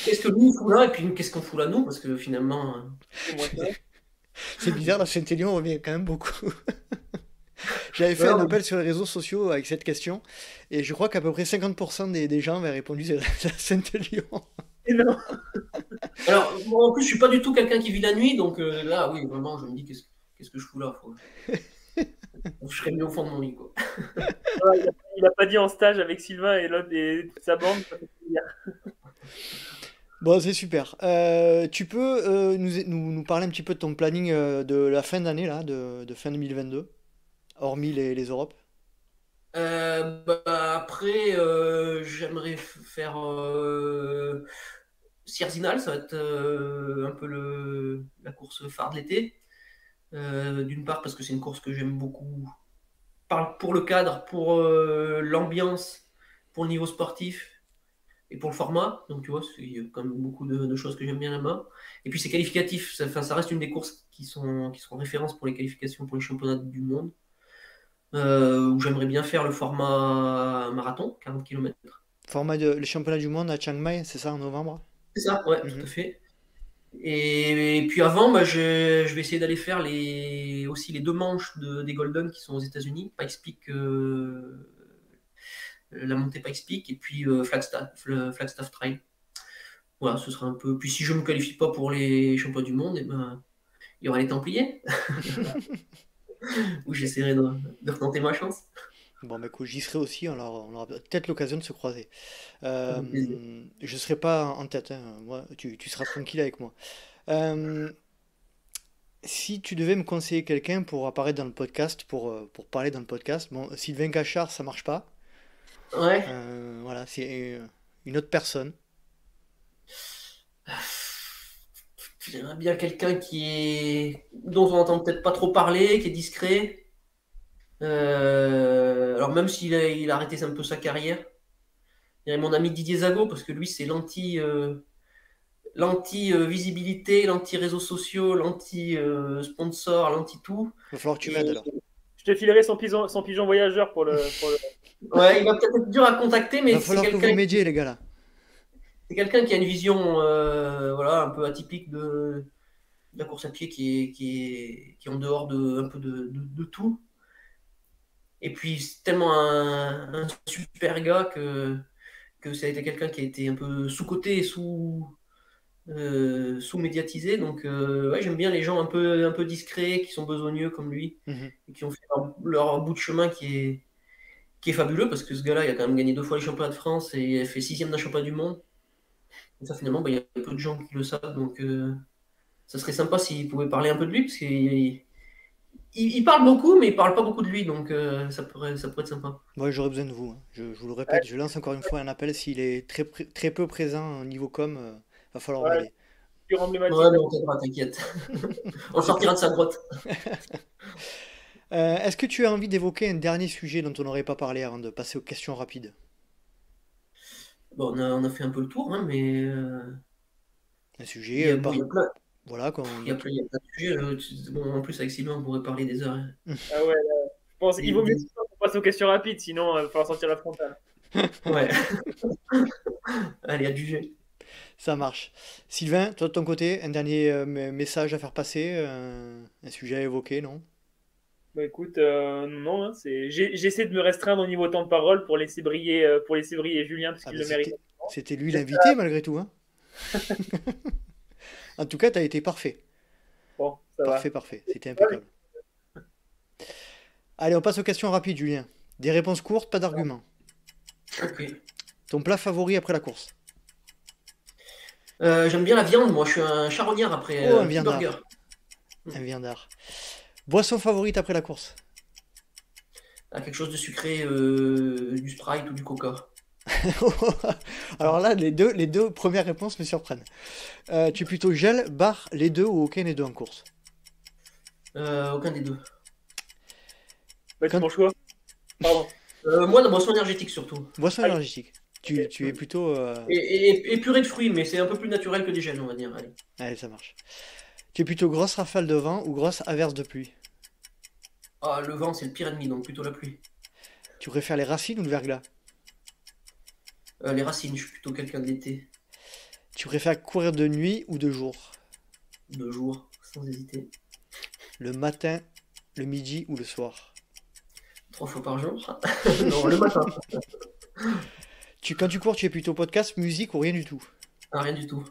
qu'est-ce que nous fout là? Et puis qu'est-ce qu'on fout là, nous? Parce que finalement. C'est bizarre, la Saint-Élion revient quand même beaucoup. J'avais fait un appel sur les réseaux sociaux avec cette question, et je crois qu'à peu près 50% des gens avaient répondu c'est la Saint-Élion. Et non. Alors, moi, en plus, je suis pas du tout quelqu'un qui vit la nuit, donc là, oui, vraiment, je me dis, qu'est-ce que je fous là? Je serais mieux au fond de mon lit, quoi. Il a pas dit en stage avec Sylvain et l'autre et toute sa bande. Bon, c'est super. Tu peux nous parler un petit peu de ton planning de la fin d'année, là, de fin 2022, hormis les Europes? Après, j'aimerais faire Sierzinal, ça va être un peu la course phare de l'été. D'une part parce que c'est une course que j'aime beaucoup pour le cadre, pour l'ambiance, pour le niveau sportif et pour le format. Donc tu vois, il y a quand même beaucoup de choses que j'aime bien là-bas. Et puis c'est qualificatif, ça reste une des courses qui sont références pour les qualifications pour les championnats du monde. Où j'aimerais bien faire le format marathon, 40 km. Le championnat du monde à Chiang Mai, c'est ça, en novembre? C'est ça, ouais, tout à fait. Et puis avant, je vais essayer d'aller faire aussi les 2 manches des Golden qui sont aux États-Unis, Pikes Peak, la montée Pikes Peak, et puis Flagstaff Trail. Voilà, ce sera un peu. Puis si je ne me qualifie pas pour les championnats du monde, il y aura les Templiers. Où j'essaierai de retenter ma chance. Bon, bah écoute, j'y serai aussi, on aura peut-être l'occasion de se croiser. Je serai pas en tête, hein. Moi, tu seras tranquille avec moi. Si tu devais me conseiller quelqu'un pour apparaître dans le podcast, pour parler dans le podcast, bon, Sylvain Cachard, ça marche pas. Ouais. Voilà, Une autre personne. J'aimerais bien quelqu'un dont on n'entend peut-être pas trop parler, qui est discret. Alors même s'il il a arrêté un peu sa carrière. Il y a mon ami Didier Zago, parce que lui, c'est l'anti-visibilité, l'anti-réseaux sociaux, l'anti-sponsor, l'anti-tout. Il va falloir que tu m'aides alors. Je te filerai son pigeon voyageur pour le... Ouais, il va peut-être être dur à contacter, mais Il va c'est falloir que vous m'aidiez, les gars, là. c'est quelqu'un qui a une vision voilà, un peu atypique de la course à pied qui est en dehors un peu de tout. Et puis, c'est tellement un super gars que ça a été quelqu'un qui a été un peu sous-coté et sous-médiatisé. Donc, ouais, j'aime bien les gens un peu discrets, qui sont besogneux comme lui, et qui ont fait leur bout de chemin qui est fabuleux, parce que ce gars-là, il a quand même gagné 2 fois les championnats de France et il a fait 6e d'un championnat du monde. Et ça, finalement, il y a peu de gens qui le savent. Donc, ça serait sympa s'il pouvait parler un peu de lui, parce qu'il parle beaucoup, mais il parle pas beaucoup de lui. Donc, ça pourrait être sympa. Ouais, j'aurais besoin de vous. Hein. Je vous le répète, je lance encore une fois un appel. S'il est très peu présent au niveau com, va falloir m'aider. Figure emblématique. Ouais, mais on t'aidera, t'inquiète. On sortira de sa grotte. Est-ce que tu as envie d'évoquer un dernier sujet dont on n'aurait pas parlé avant de passer aux questions rapides? Bon, on a fait un peu le tour, hein, mais Un sujet, il y a plein, voilà, il y a plein de sujets. Bon, en plus, avec Sylvain, on pourrait parler des heures. Hein. Ah ouais, là, je pense qu'il vaut mieux qu'on passe aux questions rapides, sinon il va falloir sortir la frontale. Ouais. Allez, à juger. Ça marche. Sylvain, toi de ton côté, un dernier message à faire passer, un sujet à évoquer, non? Bah écoute, non, hein, j'essaie de me restreindre au niveau temps de parole pour laisser briller Julien, parce qu'il le mérite. C'était lui l'invité malgré tout, hein. En tout cas, t'as été parfait. Bon, ça va. Parfait. C'était impeccable. Allez, on passe aux questions rapides, Julien. Des réponses courtes, pas d'arguments. Ok. Ton plat favori après la course? J'aime bien la viande, moi. Je suis un charognard après un petit viandard. burger. Un viandard. Boisson favorite après la course? Quelque chose de sucré, du Sprite ou du Coca. Alors là, les deux premières réponses me surprennent. Tu es plutôt gel, bar, les deux ou aucun des deux en course? Aucun des deux. Bah, c'est mon choix. Pardon. Moi, de boisson énergétique surtout. Boisson énergétique. Tu es plutôt... Et purée de fruits, mais c'est un peu plus naturel que des gels, on va dire. Allez. Allez, ça marche. Tu es plutôt grosse rafale de vent ou grosse averse de pluie? Ah, le vent, c'est le pire ennemi, donc plutôt la pluie. Tu préfères les racines ou le verglas? Les racines, je suis plutôt quelqu'un de l'été. Tu préfères courir de nuit ou de jour? De jour, sans hésiter. Le matin, le midi ou le soir? 3 fois par jour. Non, le matin. Quand tu cours, tu es plutôt podcast, musique ou rien du tout? Ah, rien du tout.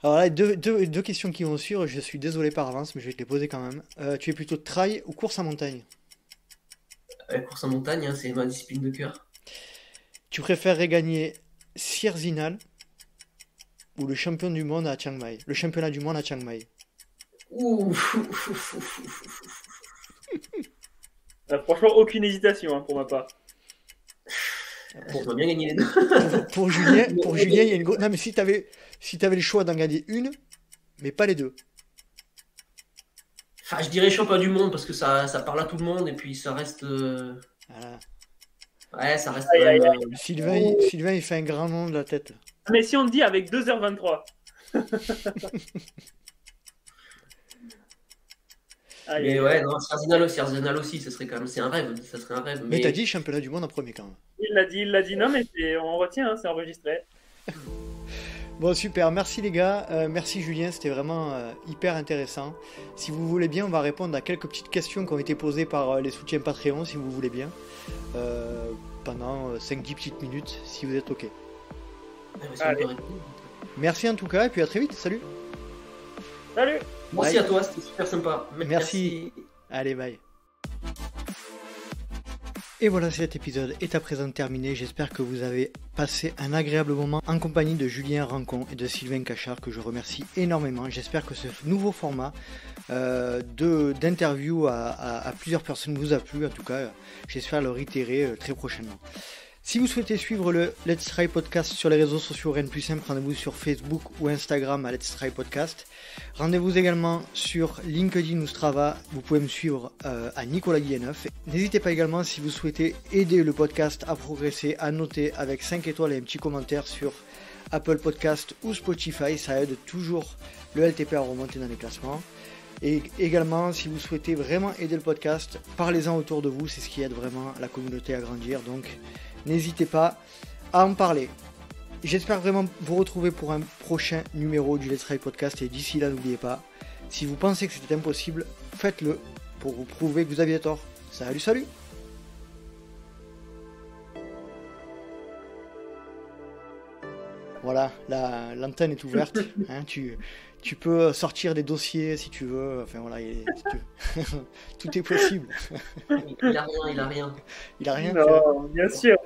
Alors là, deux questions qui vont suivre, je suis désolé par avance, mais je vais te les poser quand même. Tu es plutôt trail ou course en montagne? La course en montagne, hein, c'est ma discipline de cœur. Tu préférerais gagner Sierzinal ou le champion du monde à Chiang Mai? Le championnat du monde à Chiang Mai. Ouh. Franchement, aucune hésitation, hein, pour ma part. J'aimerais bien gagner les deux. Pour Julien, il y a une grosse... Non, mais si t'avais le choix d'en gagner une, mais pas les deux. Enfin, je dirais champion du monde parce que ça parle à tout le monde et puis ça reste. Voilà. Ouais, ça reste. Sylvain, il fait un grand nom de la tête. Mais si on te dit avec 2h23. Mais ouais, non, Sierzinal aussi, ça serait quand même. C'est un rêve. Ça serait un rêve. Mais t'as dit championnat du monde en premier quand même. Il l'a dit. Non, mais on retient, hein, c'est enregistré. Bon, super, merci les gars, merci Julien, c'était vraiment hyper intéressant. Si vous voulez bien, on va répondre à quelques petites questions qui ont été posées par les soutiens Patreon, si vous voulez bien, pendant 5-10 petites minutes, si vous êtes ok. Merci en tout cas, et puis à très vite, salut. Salut. Merci à toi, c'était super sympa. Merci. Allez, bye. Et voilà, cet épisode est à présent terminé. J'espère que vous avez passé un agréable moment en compagnie de Julien Rancon et de Sylvain Cachard, que je remercie énormément. J'espère que ce nouveau format d'interview à plusieurs personnes vous a plu. En tout cas, j'espère le réitérer très prochainement. Si vous souhaitez suivre le Let's Try Podcast sur les réseaux sociaux, rien de plus simple, rendez-vous sur Facebook ou Instagram à Let's Try Podcast. Rendez-vous également sur LinkedIn ou Strava, vous pouvez me suivre à Nicolas Guilleneuf. N'hésitez pas également, si vous souhaitez aider le podcast à progresser, à noter avec 5 étoiles et un petit commentaire sur Apple Podcast ou Spotify, ça aide toujours le LTP à remonter dans les classements. Et également, si vous souhaitez vraiment aider le podcast, parlez-en autour de vous, c'est ce qui aide vraiment la communauté à grandir, donc n'hésitez pas à en parler. J'espère vraiment vous retrouver pour un prochain numéro du Let's Try Podcast, et d'ici là, n'oubliez pas, si vous pensez que c'était impossible, faites-le pour vous prouver que vous aviez tort. Salut. Voilà, l'antenne est ouverte, hein, tu peux sortir des dossiers si tu veux, enfin voilà, tout est possible. Il a rien. Il a rien. Non, bien sûr.